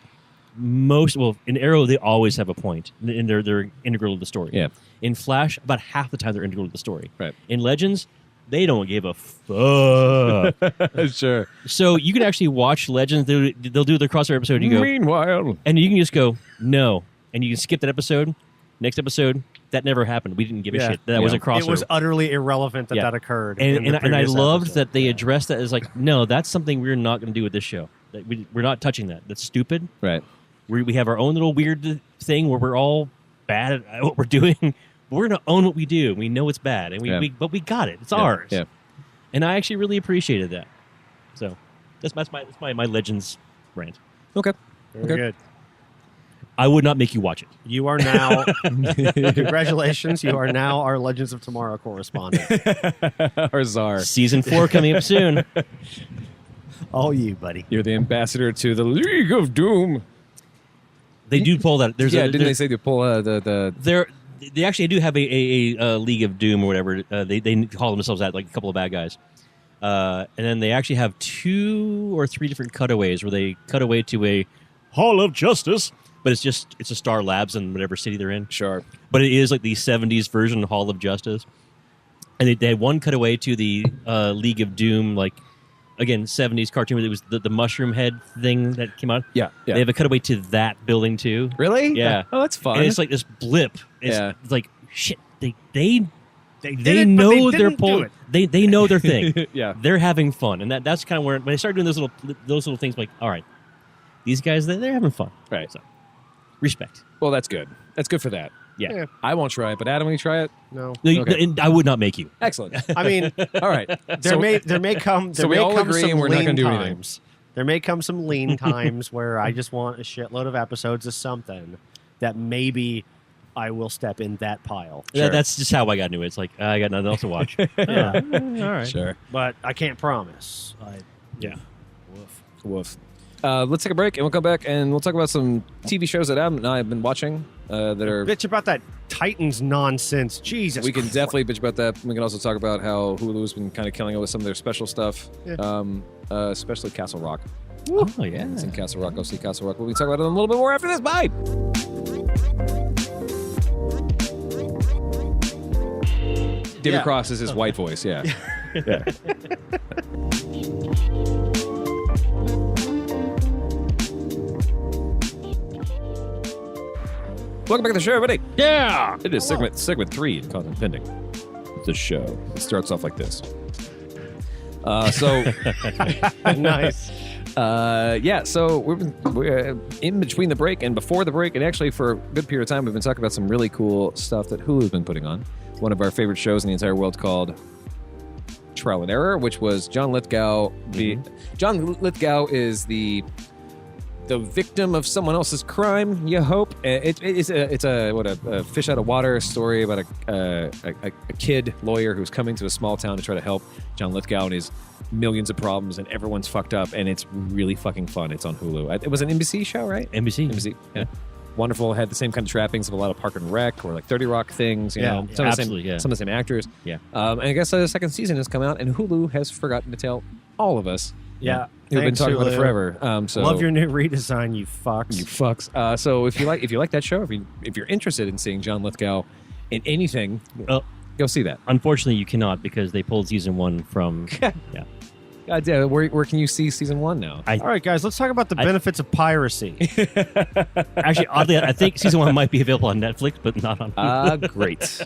in Arrow they always have a point, and they're integral to the story. Yeah. In Flash, about half the time they're integral to the story. Right. In Legends, they don't give a fuck. Sure. So you can actually watch Legends. They'll do their crossover episode. And you go, Meanwhile, and you can just go no, and you can skip that episode. Next episode, that never happened. We didn't give a Yeah. shit. That was a Yeah. crossover. It was utterly irrelevant that Yeah. that occurred. and in the and I previous loved episode. that they addressed that as like, no, that's something we're not going to do with this show. That we're not touching that. That's stupid. right. We have our own little weird thing where we're all bad at what we're doing. We're going to own what we do. We know it's bad, and but we got it. It's ours. Yeah. And I actually really appreciated that. So that's my Legends rant. Okay. Very Okay. good. I would not make you watch it. You are now. Congratulations! You are now our Legends of Tomorrow correspondent. Our czar. Season 4 coming up soon. All you, buddy. You're the ambassador to the League of Doom. They do pull that. Didn't they say they pull the They actually do have a League of Doom or whatever. They call themselves that, like a couple of bad guys. And then they actually have 2 or 3 different cutaways where they cut away to a Hall of Justice, but it's a Star Labs in whatever city they're in. Sure. But it is like the 70s version of Hall of Justice. And they had one cutaway to the League of Doom, like again, 70s cartoon where it was the mushroom head thing that came out. Yeah. They have a cutaway to that building too. Really? Yeah. Oh, that's fun. And it's like this blip. Yeah. It's like shit. They did know it, but they they're didn't do pulling. it. They know their thing. Yeah. They're having fun, and that's kind of where when they start doing those little things. Like, all right, these guys they're having fun. Right. So respect. Well, that's good. That's good for that. Yeah. I won't try it, but Adam, will you try it? No. Okay. And I would not make you. Excellent. I mean, All right. there may come so we all agree some we're not lean gonna do anything. times. There may come some lean times where I just want a shitload of episodes of something that maybe I will step in that pile. Yeah, Sure. that's just how I got into it. It's like I got nothing else to watch. Yeah. All right. Sure. But I can't promise. Yeah. Woof. Let's take a break, and we'll come back, and we'll talk about some TV shows that Adam and I have been watching that are... Bitch about that Titans nonsense. Jesus. We can Christ. definitely bitch about that. We can also talk about how Hulu's been kind of killing it with some of their special stuff, Yeah. especially Castle Rock. Oh yeah. It's in Castle Rock. Go see Castle Rock. We'll be talking about it a little bit more after this. Bye! David Yeah. Cross is his white voice, yeah. Yeah. Welcome back to the show, everybody. Yeah. It is segment 3 in Content Pending. The show. It starts off like this. Nice. So we're in between the break and before the break, and actually for a good period of time, we've been talking about some really cool stuff that Hulu's been putting on. One of our favorite shows in the entire world called Trial and Error, which was John Lithgow. John Lithgow is the victim of someone else's crime. You hope it's a fish out of water story about a kid lawyer who's coming to a small town to try to help John Lithgow and his millions of problems, and everyone's fucked up, and it's really fucking fun. It's on Hulu. It was an NBC show, right? NBC. Yeah. Wonderful. Had the same kind of trappings of a lot of Park and Rec or like 30 Rock things. You know, some absolutely, of the same actors. Yeah. And I guess the second season has come out, and Hulu has forgotten to tell all of us. Yeah. Who've been Thanks, talking about it Hulu. forever. So Love your new redesign, you fucks. you fucks. So if you like that show, if you're interested in seeing John Lithgow in anything, go see that. Unfortunately, you cannot because they pulled season 1 from. Yeah. God damn, where can you see season 1 now? All right, guys, let's talk about the benefits of piracy. Actually, oddly, I think season 1 might be available on Netflix, but not on. Great.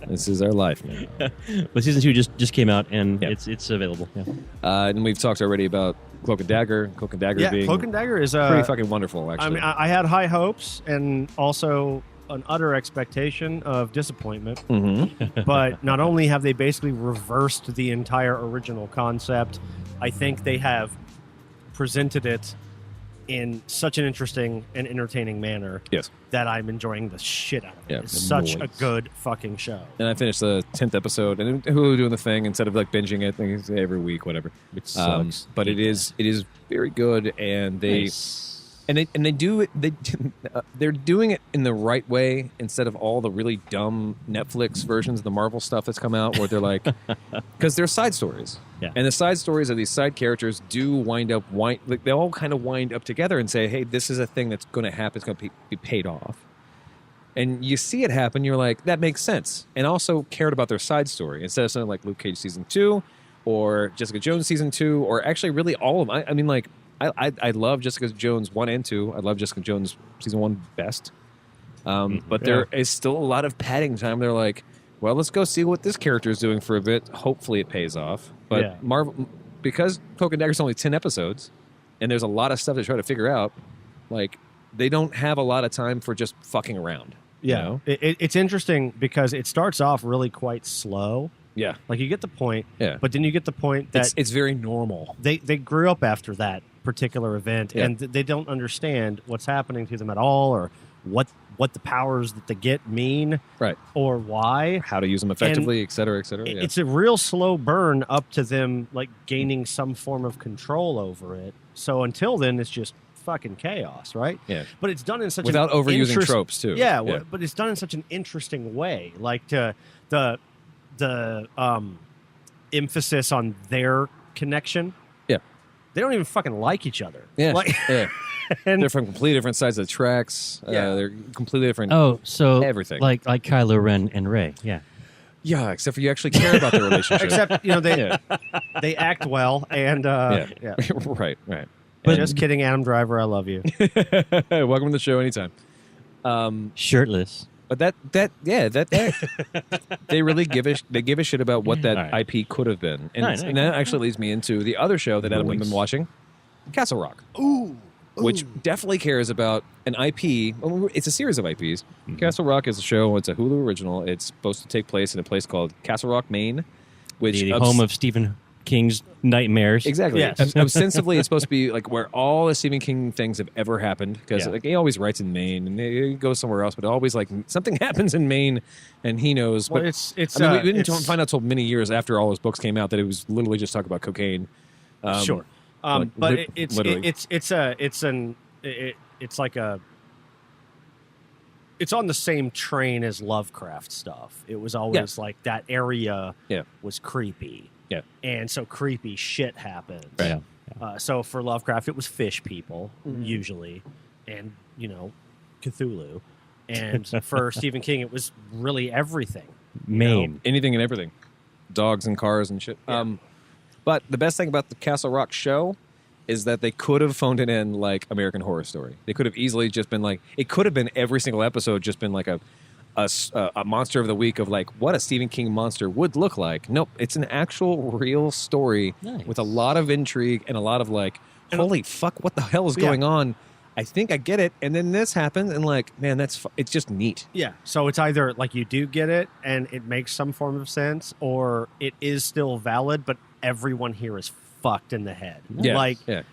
This is our life now. But season 2 just came out, and it's available. Yeah. And we've talked already about Cloak and Dagger. Cloak and Dagger Yeah, being Cloak and Dagger is pretty fucking wonderful, I actually. mean, I had high hopes and also an utter expectation of disappointment. But not only have they basically reversed the entire original concept, I think they have presented it in such an interesting and entertaining manner Yes. that I'm enjoying the shit out of it. Yeah, It's such a nice. good fucking show. And I finished the 10th episode, and Hulu doing the thing instead of like binging it every week, whatever. Which sucks. But it is very good, and they and they do it. They're doing it in the right way instead of all the really dumb Netflix versions of the Marvel stuff that's come out, where they're like, because they're side stories, and the side stories of these side characters do they all kind of wind up together and say, hey, this is a thing that's going to happen. It's going to be paid off. And you see it happen, you're like, that makes sense. And also cared about their side story instead of something like Luke Cage season 2 or Jessica Jones season 2 or actually really all of them. I mean, like, I love Jessica Jones 1 and 2. I love Jessica Jones season 1 best. But there is still a lot of padding time. They're like, well, let's go see what this character is doing for a bit. Hopefully it pays off. But Marvel, because Cloak and Dagger's only 10 episodes and there's a lot of stuff to try to figure out, like, they don't have a lot of time for just fucking around. Yeah. You know? It's interesting because it starts off really quite slow. Yeah. Like you get the point, Yeah. but then you get the point that It's very normal. they grew up after that particular event and they don't understand what's happening to them at all or what the powers that they get mean Right. or why. How to use them effectively, et cetera, et cetera. Yeah. It's a real slow burn up to them like gaining some form of control over it. So until then it's just fucking chaos, right? Yeah. But it's done in such Without an overusing tropes, too. Yeah, Yeah. but it's done in such an interesting way. Like the emphasis on their connection. Yeah. They don't even fucking like each other. Yeah. Like, Yeah. and They're from completely different sides of the tracks. Yeah. They're completely different. Oh, so Everything. like Kylo Ren and Rey. Yeah. Yeah, except for you actually care about the relationship. Except they act well and yeah. Right. But just kidding, Adam Driver, I love you. Welcome to the show anytime. Shirtless. But that they really give a shit about what that IP could have been, and that actually leads me into the other show that Adam has been watching, Castle Rock. Ooh. Which definitely cares about an IP. Well, it's a series of IPs. Mm-hmm. Castle Rock is a show. It's a Hulu original. It's supposed to take place in a place called Castle Rock, Maine, which the home of Stephen King's nightmares. Exactly. Yes. Ostensibly, it's supposed to be like where all the Stephen King things have ever happened, because like he always writes in Maine and he goes somewhere else, but always like something happens in Maine, and he knows. Well, but we didn't find out until many years after all his books came out that it was literally just talking about cocaine. Sure. But it's on the same train as Lovecraft stuff. It was always like that area was creepy. Yeah. And so creepy shit happens. Right. Yeah. So for Lovecraft, it was fish people, usually, and, Cthulhu. And for Stephen King, it was really everything. Maine. Anything and everything. Dogs and cars and shit. Yeah. But the best thing about the Castle Rock show is that they could have phoned it in like American Horror Story. They could have easily just been like, it could have been every single episode just been like a monster of the week of like what a Stephen King monster would look like. Nope, it's an actual real story with a lot of intrigue and a lot of like, holy fuck, what the hell is going on? I think I get it, and then this happens, and like, man, it's just neat. Yeah, so it's either like you do get it, and it makes some form of sense, or it is still valid, but everyone here is fucked in the head. Yeah, like, it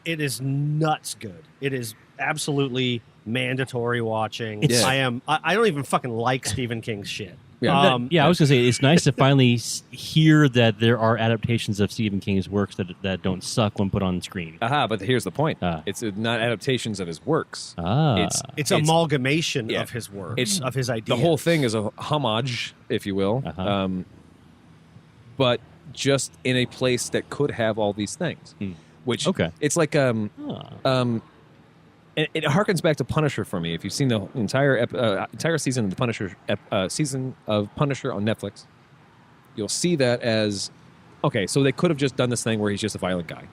is nuts good. It is absolutely mandatory watching. I don't even fucking like Stephen King's shit. Yeah. I was gonna say it's nice to finally hear that there are adaptations of Stephen King's works that don't suck when put on screen. But here's the point: it's not adaptations of his works. It's amalgamation of his works, of his ideas. The whole thing is a homage, if you will, but just in a place that could have all these things. Which it's like it harkens back to Punisher for me. If you've seen the entire season of the Punisher season of Punisher on Netflix, you'll see that as so they could have just done this thing where he's just a violent guy,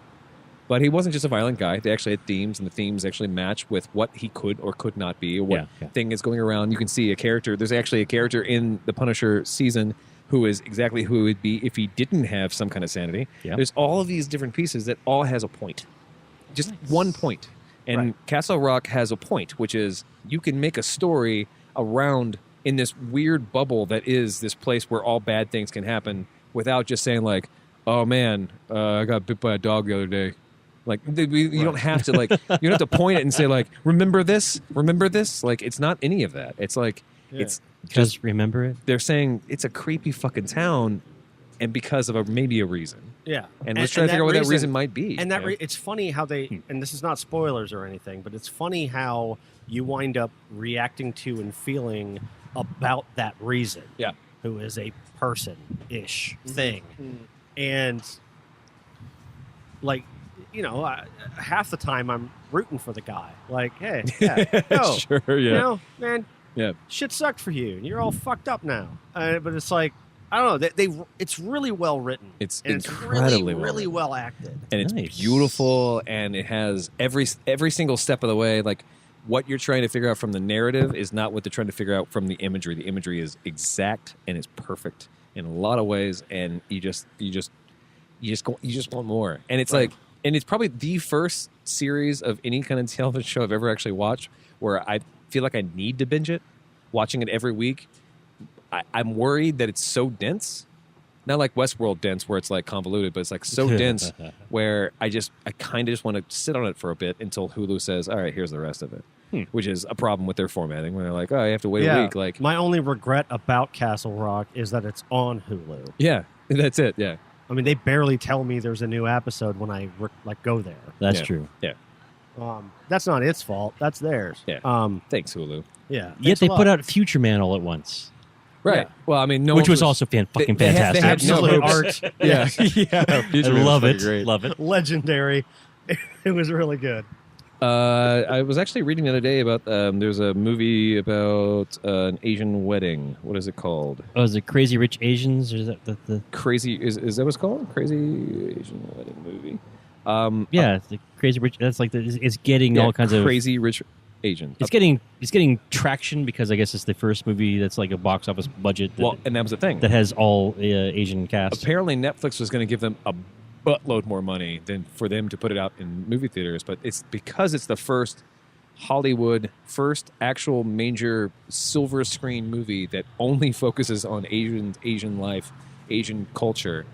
but he wasn't just a violent guy. They actually had themes, and the themes actually match with what he could or could not be, or what thing is going around. You can see a character. There's actually a character in the Punisher season who is exactly who he would be if he didn't have some kind of sanity. There's all of these different pieces that all has a point, just one point. And Castle Rock has a point, which is you can make a story around in this weird bubble that is this place where all bad things can happen without just saying like, oh man, I got bit by a dog the other day. Like you don't have to like you don't have to point it and say like, remember this? Like it's not any of that. It's like it's just remember it. They're saying it's a creepy fucking town, and because of maybe a reason. Yeah. And let's try to figure out what that reason might be. And it's funny how they, and this is not spoilers or anything, but it's funny how you wind up reacting to and feeling about that reason. Yeah. Who is a person-ish thing. And, like, half the time I'm rooting for the guy. Like, hey, no. Sure, man, shit sucked for you. And you're all fucked up now. But it's like, I don't know. It's really well written. It's incredibly really well acted, and it's beautiful, and it has every single step of the way. Like what you're trying to figure out from the narrative is not what they're trying to figure out from the imagery. The imagery is exact and it's perfect in a lot of ways, and you just want more. And it's like, and it's probably the first series of any kind of television show I've ever actually watched where I feel like I need to binge it, watching it every week. I'm worried that it's so dense, not like Westworld dense where it's like convoluted, but it's like so dense where I kind of just want to sit on it for a bit until Hulu says, all right, here's the rest of it, which is a problem with their formatting where they're like, oh, you have to wait a week. Like my only regret about Castle Rock is that it's on Hulu. Yeah, that's it. Yeah. I mean, they barely tell me there's a new episode when I go there. That's true. Yeah. That's not its fault. That's theirs. Yeah. Thanks, Hulu. Yeah. Yet they put out Future Man all at once. Right. Yeah. Well, I mean, which was also fucking fantastic. They had absolute art. Yeah. I love it. Great. Love it. Legendary. It was really good. I was actually reading the other day about there's a movie about an Asian wedding. What is it called? Oh, is it Crazy Rich Asians? Or is that the Crazy is that what it's called? Crazy Asian wedding movie. yeah, it's the Crazy Rich. That's like it's getting all kinds of Crazy Rich Asian. It's getting traction because I guess it's the first movie that's like a box office budget. And that was the thing that has all Asian cast. Apparently, Netflix was going to give them a buttload more money than for them to put it out in movie theaters, but it's because it's the first Hollywood, first actual major silver screen movie that only focuses on Asian life, Asian culture.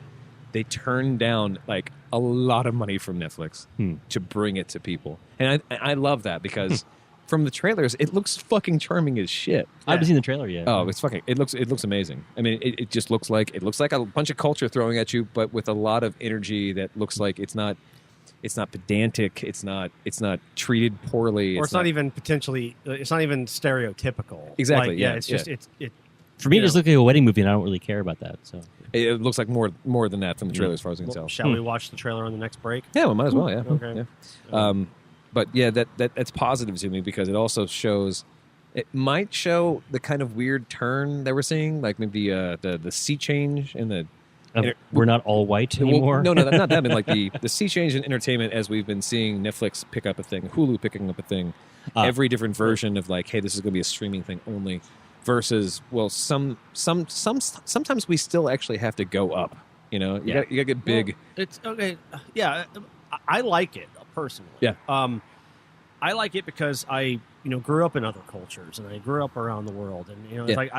They turned down like a lot of money from Netflix to bring it to people, and I love that because. From the trailers, it looks fucking charming as shit. I haven't seen the trailer yet. Oh, it looks amazing. I mean, it just looks like a bunch of culture throwing at you, but with a lot of energy that looks like it's not pedantic. It's not treated poorly. Or it's not even potentially. It's not even stereotypical. Exactly. Like, yeah. It's just yeah. it. For me, it just looks like a wedding movie, and I don't really care about that. So It looks like more than that from the trailer, as far as I can tell. Shall we watch the trailer on the next break? Yeah, we might as well. Yeah. Okay. Yeah. But yeah, that's positive to me because it also shows. It might show the kind of weird turn that we're seeing, like maybe the sea change and the. We're not all white anymore. No, not that. I mean, like the sea change in entertainment, as we've been seeing Netflix pick up a thing, Hulu picking up a thing, every different version of like, hey, this is going to be a streaming thing only, versus sometimes we still actually have to go up. You know, you got to get big. Well, it's okay. Yeah, I like it personally. Yeah. I like it because I grew up in other cultures and I grew up around the world, and it's like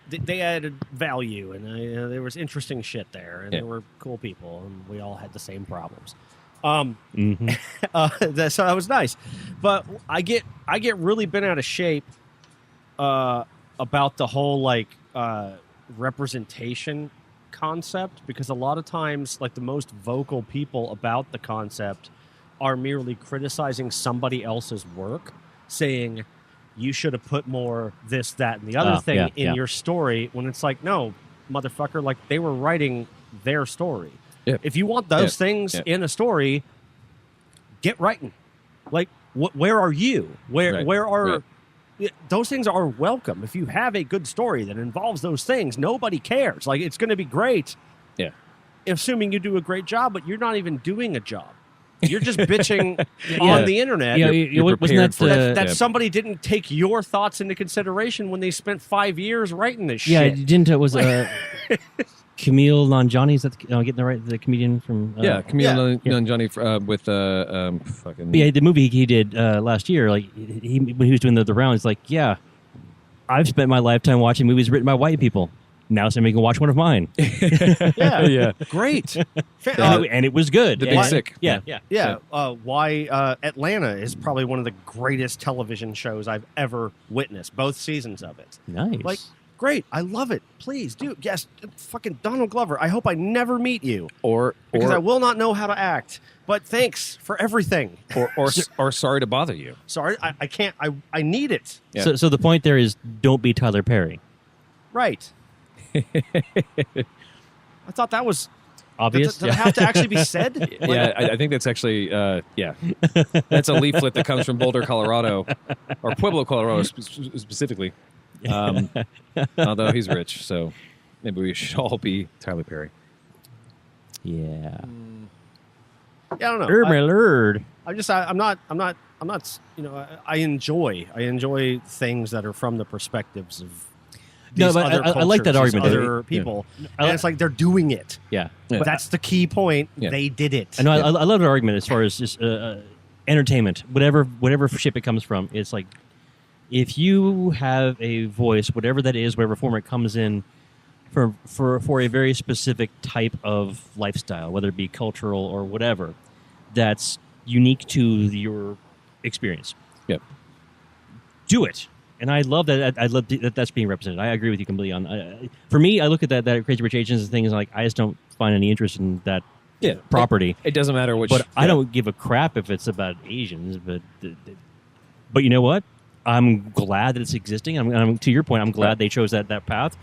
they added value, and there was interesting shit there, and there were cool people, and we all had the same problems. So that was nice, but I get really bent out of shape about the whole representation concept, because a lot of times like the most vocal people about the concept are merely criticizing somebody else's work, saying you should have put more this, that, and the other thing in your story, when it's like, no, motherfucker, like they were writing their story. Yeah. If you want those things in a story, get writing. Like, where are you? Where are those things are welcome. If you have a good story that involves those things, nobody cares. Like, it's going to be great. Yeah. Assuming you do a great job, but you're not even doing a job. You're just bitching on the internet. You're wasn't that somebody didn't take your thoughts into consideration when they spent 5 years writing this shit. Yeah, didn't was Camille Nanjiani, is that getting the comedian from Camille Nanjiani with fucking the movie he did last year, like when he was doing the rounds, like, yeah, I've spent my lifetime watching movies written by white people. Now somebody can watch one of mine. Yeah. Great. And it was good. The Big Sick. Yeah. Why Atlanta is probably one of the greatest television shows I've ever witnessed. Both seasons of it. Nice. Like, great. I love it. Please do. Yes, fucking Donald Glover. I hope I never meet you. Because I will not know how to act. But thanks for everything. Or sorry to bother you. Sorry, I can't. I need it. Yeah. So the point there is, don't be Tyler Perry. Right. I thought that was obvious. Does it have to actually be said? Yeah, I think that's actually that's a leaflet that comes from Boulder, Colorado, or Pueblo, Colorado specifically. Although he's rich, so maybe we should all be Tyler Perry. Yeah. I don't know. My lord. I'm not. I enjoy things that are from the perspectives of. But I like that argument. Other people, and it's like they're doing it. Yeah, but that's the key point. Yeah. They did it. I know. I love that argument as far as just entertainment, whatever ship it comes from. It's like if you have a voice, whatever that is, whatever form it comes in, for a very specific type of lifestyle, whether it be cultural or whatever, that's unique to your experience. Yep. Do it. And I love that. I love that that's being represented. I agree with you completely on. For me, I look at that Crazy Rich Asians and things like I just don't find any interest in that property. It doesn't matter which. But I don't give a crap if it's about Asians. But you know what? I'm glad that it's existing. I'm to your point. I'm glad they chose that path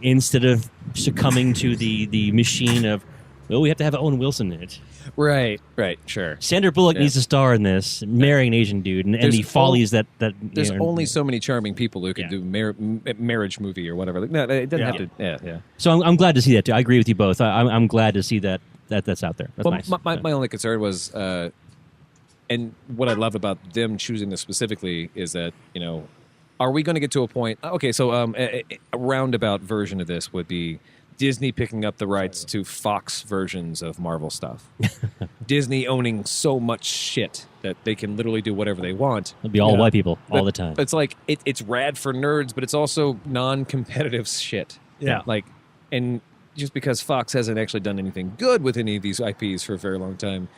instead of succumbing to the machine of Well, we have to have Owen Wilson in it. Right, sure. Sandra Bullock needs to star in this, marrying an Asian dude, and the follies that there's only so many charming people who can do marriage movie or whatever. Like, no, it doesn't have to. Yeah. So I'm glad to see that too. I agree with you both. I'm glad to see that's out there. That's nice. My only concern was, and what I love about them choosing this specifically is that are we going to get to a point? Okay, so a roundabout version of this would be Disney picking up the rights to Fox versions of Marvel stuff. Disney owning so much shit that they can literally do whatever they want. It'll be all white people all the time. It's like it's rad for nerds, but it's also non-competitive shit. Yeah. And just because Fox hasn't actually done anything good with any of these IPs for a very long time,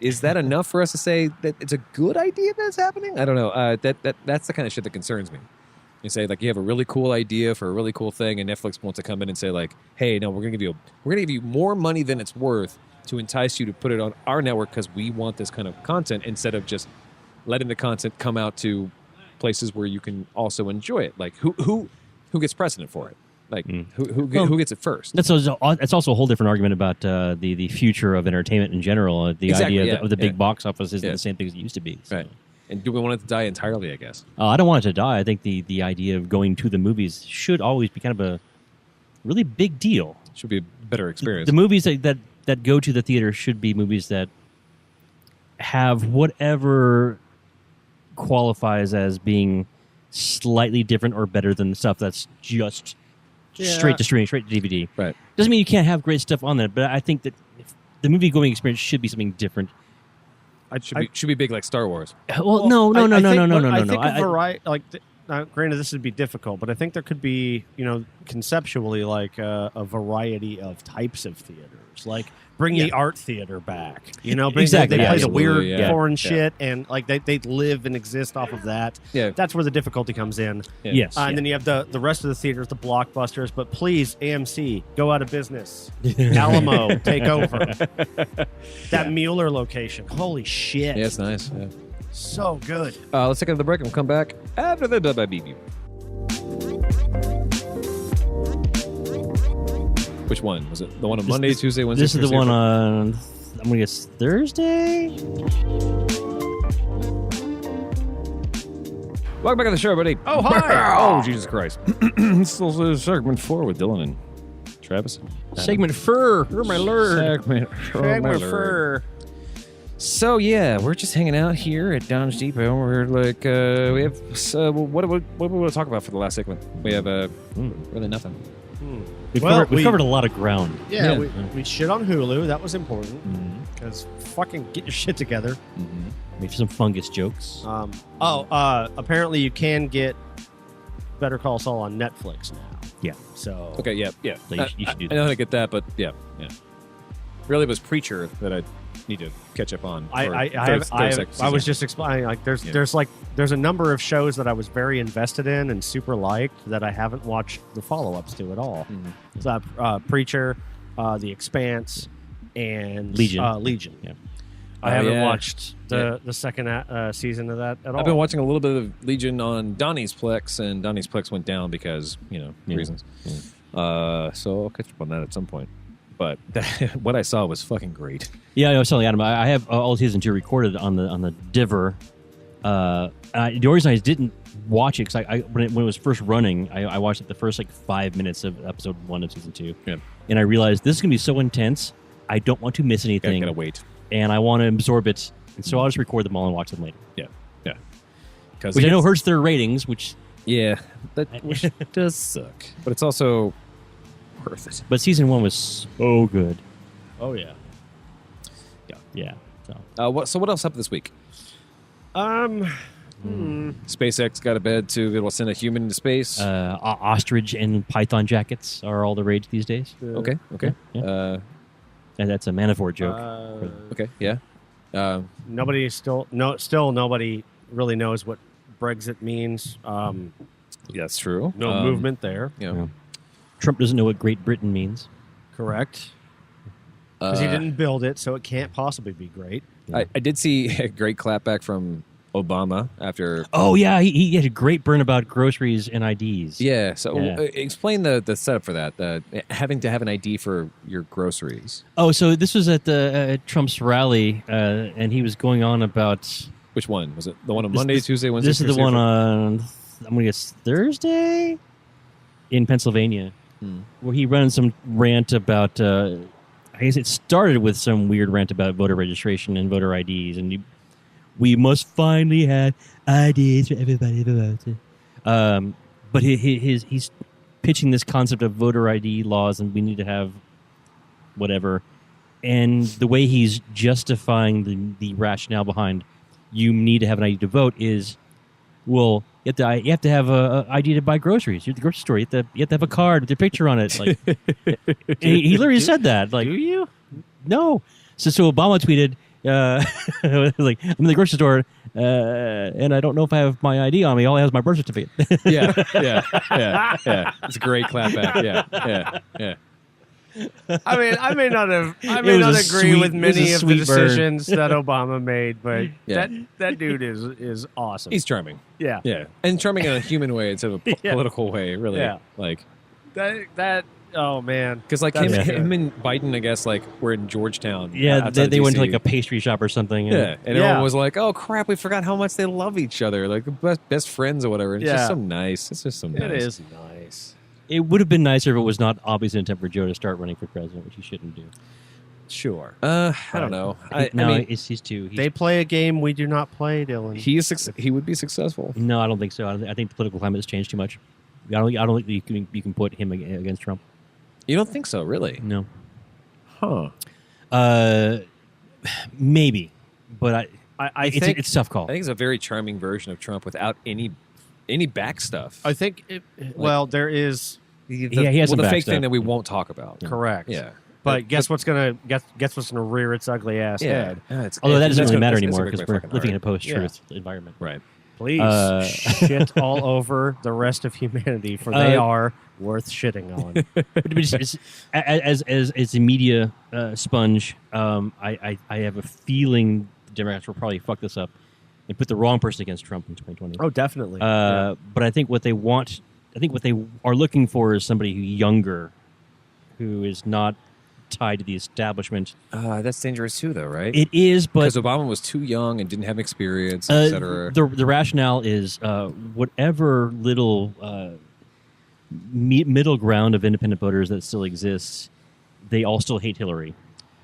is that enough for us to say that it's a good idea that's happening? I don't know. That's the kind of shit that concerns me. You say you have a really cool idea for a really cool thing, and Netflix wants to come in and say hey, no, we're gonna give you more money than it's worth to entice you to put it on our network because we want this kind of content instead of just letting the content come out to places where you can also enjoy it. Who gets precedent for it? Who gets it first? That's also a whole different argument about the future of entertainment in general. The idea of the big box office isn't the same thing as it used to be. So. Right. And do we want it to die entirely, I guess? I don't want it to die. I think the idea of going to the movies should always be kind of a really big deal. Should be a better experience. The movies that go to the theater should be movies that have whatever qualifies as being slightly different or better than the stuff that's just straight to streaming, straight to DVD. Right. Doesn't mean you can't have great stuff on there, but I think that the movie-going experience should be something different. Should be big like Star Wars. Well, no. I think a variety, granted, this would be difficult, but I think there could be, conceptually, a variety of types of theaters, bring the art theater back. Exactly. They play the Absolutely, weird foreign shit, and they live and exist off of that. Yeah. That's where the difficulty comes in. Yeah. Yes. And then you have the rest of the theaters, the blockbusters. But please, AMC, go out of business. Alamo, take over. That Mueller location, holy shit! Yeah, it's nice. Yeah. So good. Let's take another break and we'll come back after the BBB. Which one? Was it the one on Monday, Tuesday, Wednesday? This is the one on, I'm going to guess, Thursday? Welcome back to the show, buddy. Oh, hi. Oh, Jesus Christ. This is segment 4 with Dylan and Travis. Segment fur. You're my lord. Segment fur. So, yeah, we're just hanging out here at Dodge Depot. We're we have, what do we want to talk about for the last segment? We have really nothing. We've covered a lot of ground. Yeah. We shit on Hulu. That was important. Because fucking get your shit together. Made some fungus jokes. Apparently you can get Better Call Saul on Netflix now. Yeah. So Okay, yeah. So you should do I know how to get that, but yeah. Really, it was Preacher that I need to catch up on. I was just explaining there's a number of shows that I was very invested in and super liked that I haven't watched the follow-ups to at all. So, Preacher, The Expanse, and Legion. Yeah. I haven't watched the second season of that at all. I've been watching a little bit of Legion on Donnie's Plex, and Donnie's Plex went down because reasons. So I'll catch up on that at some point. But what I saw was fucking great. Yeah, I was telling Adam, I have all season 2 recorded on the Diver. The reason I didn't watch it because when it was first running, I watched the first 5 minutes of episode 1 of season 2, and I realized this is gonna be so intense. I don't want to miss anything. Gotta wait, and I want to absorb it, and so I'll just record them all and watch them later. Yeah. Which I know hurts their ratings. Which does suck, but it's also worth it. But season 1 was so good. Oh yeah. So what else happened this week? SpaceX got a bed to be able to send a human into space. Ostrich and python jackets are all the rage these days. Okay. Yeah. And that's a Manafort joke. Okay. Yeah. Nobody really knows what Brexit means. That's true. No movement there. Yeah. Trump doesn't know what Great Britain means. Correct. Because he didn't build it, so it can't possibly be great. I did see a great clapback from Obama after. Oh yeah, he had a great burn about groceries and IDs. Yeah. So Yeah. explain the setup for that. Having to have an ID for your groceries. Oh, so this was at the Trump's rally, and he was going on about. Which one was it? The one on Monday, Tuesday, Wednesday. This is the Thursday, one Friday? on I'm gonna guess Thursday in Pennsylvania, where he ran some rant about. I guess it started with some weird rant about voter registration and voter IDs, and we must finally have IDs for everybody to vote. But he's pitching this concept of voter ID laws, and we need to have whatever. And the way he's justifying the rationale behind you need to have an ID to vote is, well, you have to have a ID to buy groceries. You're at the grocery store. You have to have a card with your picture on it. Like, he literally said that. Like, Do you? no. So Obama tweeted, like, I'm in the grocery store, and I don't know if I have my ID on me. All I have is my birth certificate. Yeah. It's a great clapback. Yeah. I may not was a agree sweet- with it was many a of the sweet burn. decisions that Obama made, but Yeah. that dude is awesome. He's charming. yeah. Yeah, and charming in a human way instead of a Yeah. political way. Really, Yeah. like That oh man. because like That's him good. and Biden, I guess, like were in Georgetown. Yeah, outside they of went to DC. like a pastry shop or something. And Yeah, and Yeah. everyone was like, "Oh crap, we forgot how much they love each other, like best friends or whatever." And it's Yeah. just so nice. It's just so nice. It is nice. It would have been nicer if it was not obvious intent for Joe to start running for president, which he shouldn't do. Sure. I don't know. I mean, he's too. They play a game we do not play, Dylan. he would be successful. No, I don't think so. I think the political climate has changed too much. I don't think you can put him against Trump. You don't think so, really? No. Huh? Maybe, but I think it's a tough call. I think it's a very charming version of Trump without any back stuff. I think there is he has some the back fake stuff. thing that we won't talk about. correct. Yeah. But guess what's gonna rear its ugly ass head? Although that doesn't that's really gonna- matter it's anymore gonna break because my we're fucking living in a heart. post-truth environment. Right. Please shit all over the rest of humanity, for they are worth shitting on. But just, as a media sponge, I have a feeling the Democrats will probably fuck this up and put the wrong person against Trump in 2020. Oh, definitely. But I think what they are looking for is somebody younger, who is not tied to the establishment. That's dangerous too, though, right? It is, but Because Obama was too young and didn't have experience, etc. the rationale is whatever little middle ground of independent voters that still exists, they all still hate Hillary.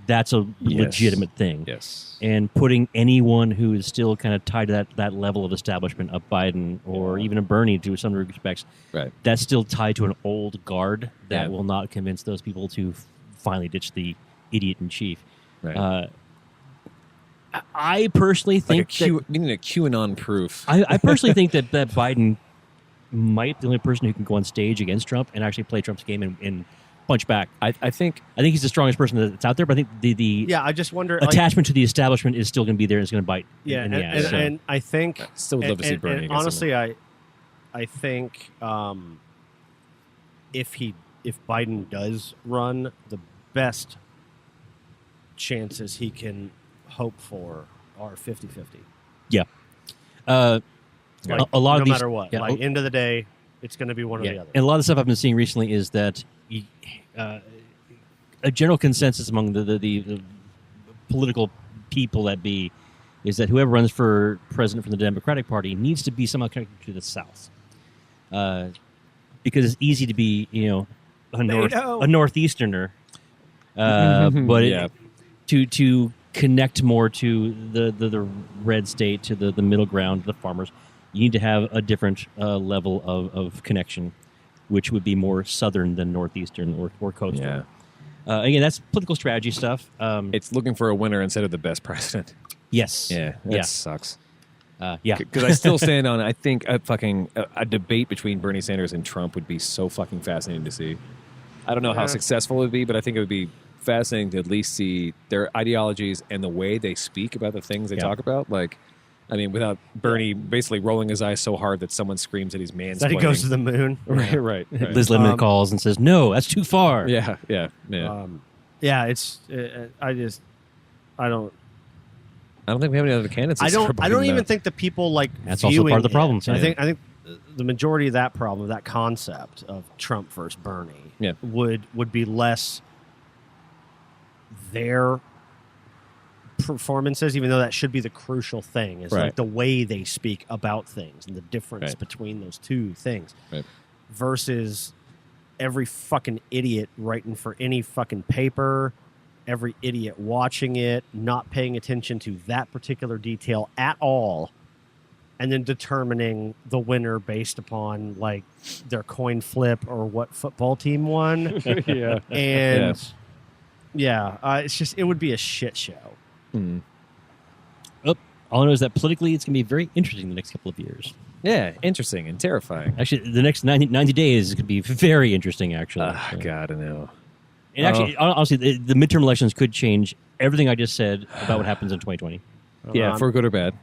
That's a legitimate thing. Yes. And putting anyone who is still kind of tied to that level of establishment, a Biden or even a Bernie to some respects, Right. that's still tied to an old guard that Yeah. will not convince those people to finally ditch the idiot in chief. Right. I personally think we need a QAnon proof. I personally think that Biden might be the only person who can go on stage against Trump and actually play Trump's game and punch back. I think he's the strongest person that's out there, but I think the yeah, I just wonder. attachment to the establishment is still going to be there and it's going to bite. Yeah, in the ass, so. and I think still would love to see Bernie. and against honestly, someone. I think if Biden does run, the best chances he can hope for are 50-50. Yeah. Like, a lot no of these, matter what. yeah, Like end of the day, it's going to be one or the other. and a lot of the stuff I've been seeing recently is that a general consensus among the political people that be is that whoever runs for president from the Democratic Party needs to be somehow connected to the South, because it's easy to be a northeasterner, but Yeah. to connect more to the red state, to the middle ground, the farmers, you need to have a different level of connection, which would be more southern than northeastern or coastal. Yeah. Again, that's political strategy stuff. It's looking for a winner instead of the best president. Yes. Yeah, that sucks. Yeah. Because I still stand on. I think a debate between Bernie Sanders and Trump would be so fucking fascinating to see. I don't know how successful it would be, but I think it would be fascinating to at least see their ideologies and the way they speak about the things they talk about. Like, I mean, without Bernie basically rolling his eyes so hard that someone screams that he's mansplaining. That he goes to the moon. right. Liz Lemon calls and says, "No, that's too far." Yeah. Yeah, it's I don't. I don't think we have any other candidates. I don't Biden, even though. think the people like That's also viewing part of the problem, it- too. I think the majority of that problem, that concept of Trump versus Bernie, Yeah. would be less their performances, even though that should be the crucial thing. It's Right. like the way they speak about things and the difference Right. between those two things Right. versus every fucking idiot writing for any fucking paper, every idiot watching it, not paying attention to that particular detail at all, and then determining the winner based upon like their coin flip or what football team won. Yeah. And it's just, it would be a shit show. Hmm. All I know is that politically, it's going to be very interesting the next couple of years. Yeah, interesting and terrifying. Actually, the next 90 days is going to be very interesting, actually. God, I know. And actually, honestly, the midterm elections could change everything I just said about what happens in 2020. Yeah, for good or bad.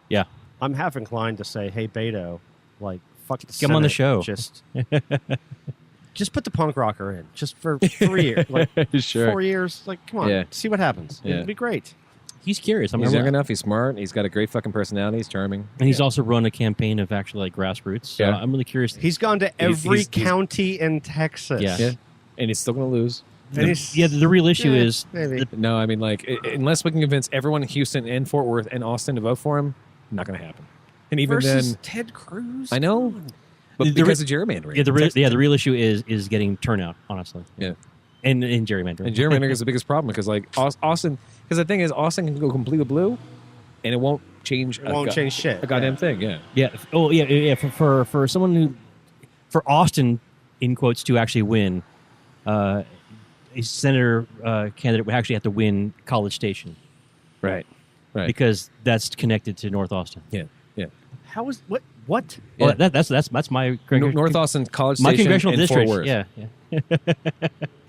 Yeah. I'm half inclined to say, hey, Beto, like, fuck the Come on the Senate. show. Just put the punk rocker in, just for 3 years, like Sure. 4 years. Like, come on, Yeah. see what happens. Yeah. It'd be great. He's curious. He's young enough. He's smart. He's got a great fucking personality. He's charming. And he's also run a campaign of actually like grassroots. So Yeah. I'm really curious. He's gone to every he's- county in Texas. Yeah. Yeah, and he's still going to lose. And he's- The real issue Yeah, is maybe. No, I mean, like, unless we can convince everyone in Houston and Fort Worth and Austin to vote for him, not going to happen. And even versus then, Ted Cruz. I know, but The because of gerrymandering. the real issue is getting turnout, honestly. Yeah. And gerrymandering. And gerrymandering is the biggest problem because, like, Austin, because the thing is, Austin can go completely blue, and it won't change. It won't change shit. A goddamn thing. Yeah. Yeah. Oh, yeah. For someone who, for Austin, in quotes, to actually win, a senator candidate would actually have to win College Station Right. Right. because that's connected to North Austin. yeah. Yeah. How is what? What? Well, Yeah. that's my North Austin College my Station congressional and district. Fort Worth. Yeah.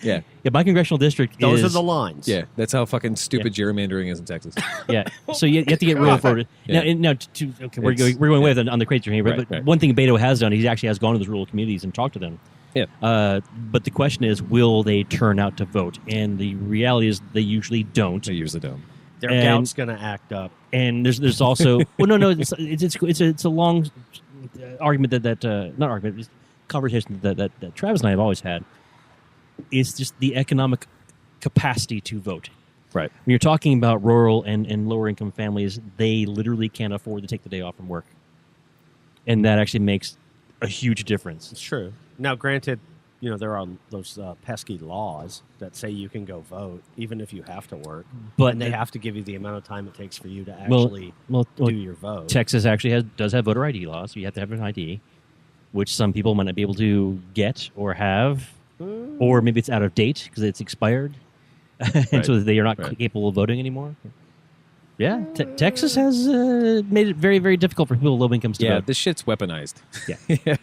Yeah. Yeah, my congressional district Those is are the lines. Yeah. That's how fucking stupid gerrymandering is in Texas. yeah. So you have to get real voted. Yeah. Now, okay, we're going way on the crazy here, Right, but right. one thing Beto has done, he actually has gone to those rural communities and talked to them. Yeah. But the question is, will they turn out to vote? And the reality is, they usually don't. They usually don't. Their And- gout's gonna act up. And there's also no, it's a long argument that not argument, just conversation that Travis and I have always had. It's just the economic capacity to vote. Right. When you're talking about rural and lower income families, they literally can't afford to take the day off from work, and that actually makes a huge difference. It's true. Now, granted, there are those pesky laws that say you can go vote even if you have to work, But and they the- have to give you the amount of time it takes for you to Well- actually well, do your vote. Texas actually does have voter ID laws. So you have to have an ID, which some people might not be able to get or have, or maybe it's out of date because it's expired, and Right. so they are not Right. capable of voting anymore. Yeah, Texas has made it very, very difficult for people with low incomes to Yeah. vote. This shit's weaponized. Yeah.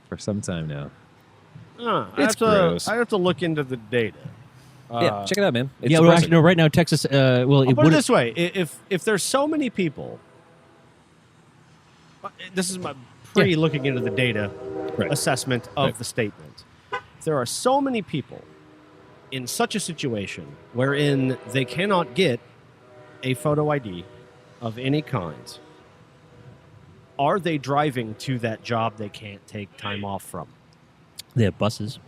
For some time now. It's gross. I have to look into the data. Yeah. Check it out, man. It's Yeah, well, surprising. actually, no. Right now, Texas. Well, I'll it put it would. this way: if there's so many people, this is my looking into the data Right. assessment of Right. the statement. If there are so many people in such a situation wherein they cannot get a photo ID of any kind, are they driving to that job they can't take time off from? They have buses,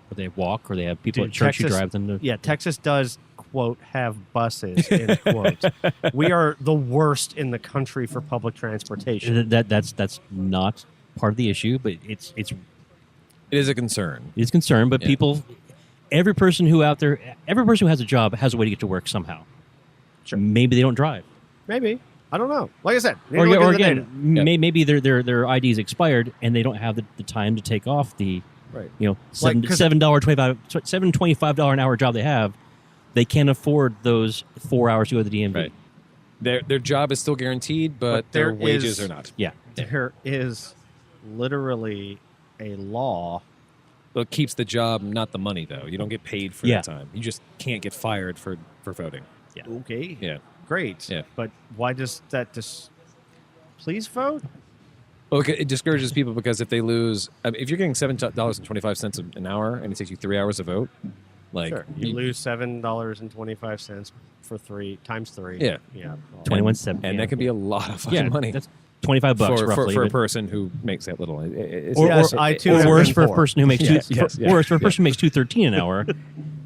or they walk, or they have people at church who drive them. Yeah, Texas does, quote, have buses, end quote. We are the worst in the country for public transportation. That's not part of the issue, but it's It is a concern. It's concerned, but Yeah. people, every person who has a job has a way to get to work somehow. Sure. Maybe they don't drive, Maybe. I don't know. Like I said, or again, Yeah. maybe their ID's expired and they don't have the time to take off the right. $7 'cause- $7.25 an hour job they have. They can't afford those 4 hours to go to the DMV. Right. Their job is still guaranteed, but their there wages is- are not. Yeah. There is literally a law. Well, it keeps the job, not the money, though. You don't get paid for Yeah. that time. You just can't get fired for voting. Yeah. Okay. Yeah. Great. Yeah. But why does that please vote? Well, it discourages people because if they lose, if you're getting $7.25 an hour and it takes you 3 hours to vote, Like Sure. You lose $7.25 for times 3. Yeah. Yeah. 21.7, and that can be a lot of fucking yeah, money. That's $25 for roughly. a but- person who makes that little. It's, or, Yes, or, I too or have worse been for a poor. person who makes Yes, yes, yeah, worse for a yeah. person who makes $2.13 an hour.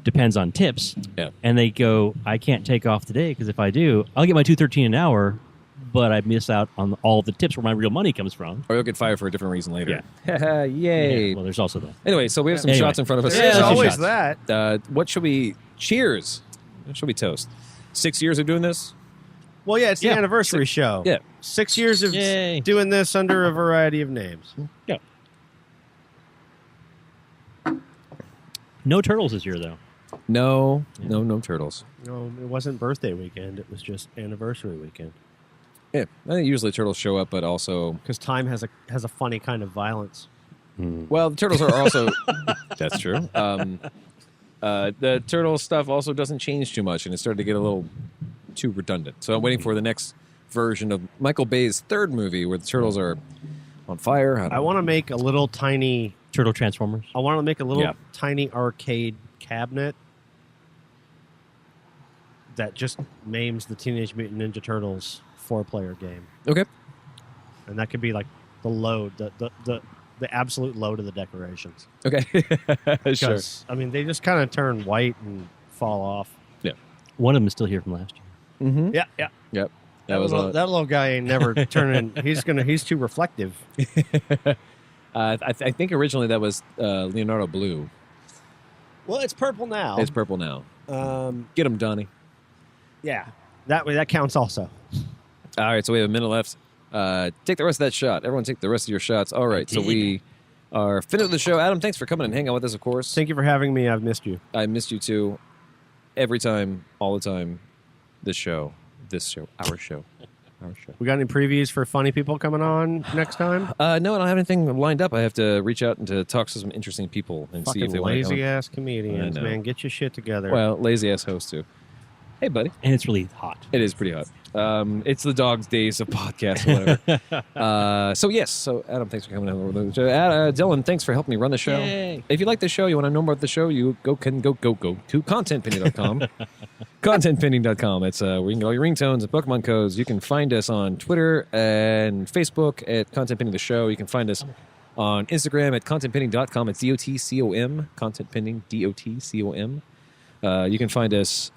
Depends on tips. Yeah. And they go, I can't take off today because if I do, I'll get my $2.13 an hour, but I miss out on all the tips where my real money comes from. or you'll get fired for a different reason later. Yay! Yeah, well, there's also that. Anyway, so we have some Anyway. shots in front of us. Yeah, There's let's do always shots. that. What should we? Cheers! What should we toast? 6 years of doing this. Well, yeah, it's the Yeah. anniversary show. Yeah. 6 years of Yay. doing this under a variety of names. Yeah. No turtles this year, though. No turtles. No, it wasn't birthday weekend. It was just anniversary weekend. Yeah, I think usually turtles show up, but also, Because time has a funny kind of violence. well, the turtles are also. That's true. The turtle stuff also doesn't change too much, and it started to get a little too redundant. So I'm waiting for the next version of Michael Bay's third movie where the turtles are on fire. I want to make a little tiny. Turtle Transformers. I want to make a little Yeah. tiny arcade cabinet that just names the Teenage Mutant Ninja Turtles 4-player game, Okay. and that could be like the load, the absolute load of the decorations. Okay. Sure. Because I mean, they just kind of turn white and fall off. One of them is still here from last year. Mm-hmm. Yeah, yeah. Yep. That was that little guy ain't never turning. He's too reflective. I think originally that was Leonardo Blue. Well, it's purple now. It's purple now. Get him, Donnie. Yeah, that counts also. All right, so we have a minute left. Take the rest of that shot. Everyone take the rest of your shots. All right, so we are finished with the show. Adam, thanks for coming and hanging out with us, of course. Thank you for having me. I've missed you. I missed you too. Every time, all the time. Our show. We got any previews for funny people coming on next time? No, I don't have anything lined up. I have to reach out and to talk to some interesting people and see if Fucking they want to lazy come. ass comedians, I know. man. Get your shit together. Well, lazy ass host too. Hey, buddy. And it's really hot. It is pretty hot. It's the dog's days of podcasts or whatever. So yes. So Adam, thanks for coming on. Dylan, thanks for helping me run the show. Yay. If you like the show, you want to know more about the show, you go to contentpenny.com. Contentpenny.com. It's where you can get all your ringtones and Pokemon codes. You can find us on Twitter and Facebook at Contentpenny the Show. You can find us on Instagram at contentpenny.com. It's DOTCOM. Contentpenny, DOTCOM. You can find us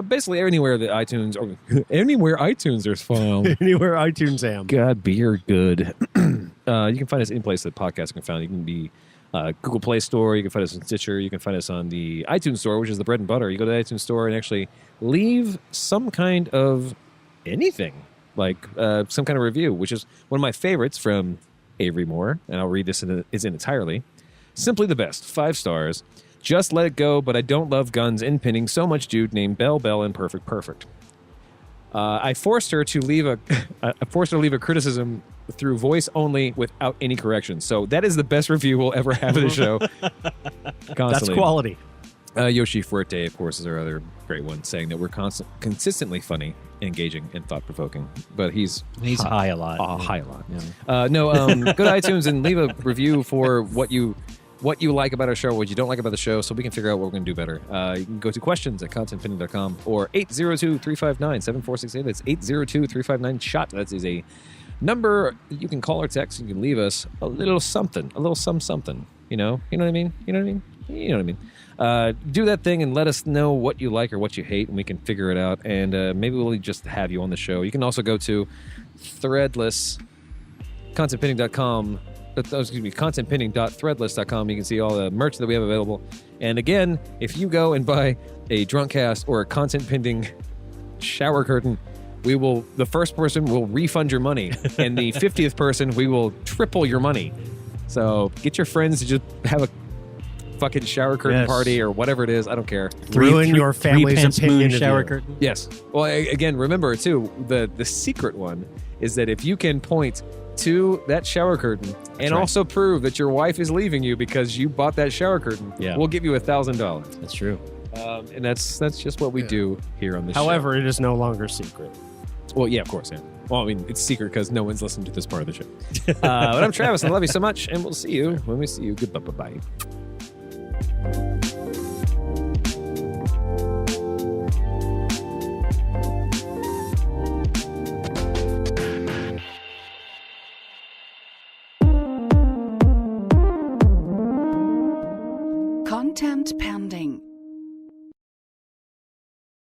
basically anywhere that iTunes or anywhere iTunes there's found. Anywhere iTunes am. God, beer good. You can find us any place that podcasts can be found. You can be Google Play Store. You can find us on Stitcher. You can find us on the iTunes Store, which is the bread and butter. You go to the iTunes Store and actually leave some kind of anything, like some kind of review, which is one of my favorites from Avery Moore, and I'll read this in entirely. Simply the best. 5 stars. Just let it go, but I don't love guns and pinning so much dude named Bell and Perfect. I forced her to leave a criticism through voice only without any corrections. So that is the best review we'll ever have of the show. Constantly. That's quality. Yoshi Fuerte, of course, is our other great one, saying that we're consistently funny, engaging, and thought-provoking. But he's high a lot. high a lot. Yeah. Go to iTunes and leave a review for what you like about our show, what you don't like about the show, so we can figure out what we're going to do better. You can go to questions at contentpenny.com or 802-359-7468. That's 802-359-SHOT. That is a number you can call or text. You can leave us a little something, something. You know what I mean? You know what I mean? Do that thing and let us know what you like or what you hate, and we can figure it out. And maybe we'll just have you on the show. You can also go to Threadless, contentpenny.com. contentpenny.threadless.com. You can see all the merch that we have available. And again, if you go and buy a Drunkcast or a Content Pending shower curtain, the first person will refund your money, and the 50th person, we will triple your money. So get your friends to just have a fucking shower curtain party or whatever it is. I don't care. Ruin your family's 3 pence opinion moon of shower you. curtain. Yes. Well, again, remember too, the secret one is that if you can point to that shower curtain and right. also prove that your wife is leaving you because you bought that shower curtain, we'll give you $1,000. That's true. And that's just what we do here on this However, it is no longer secret. show. Well, yeah, of course, yeah. Well, I mean, it's secret because no one's listened to this part of the show. But I'm Travis, and I love you so much, and we'll see you when we see you. Goodbye. Bye-bye. Content pending.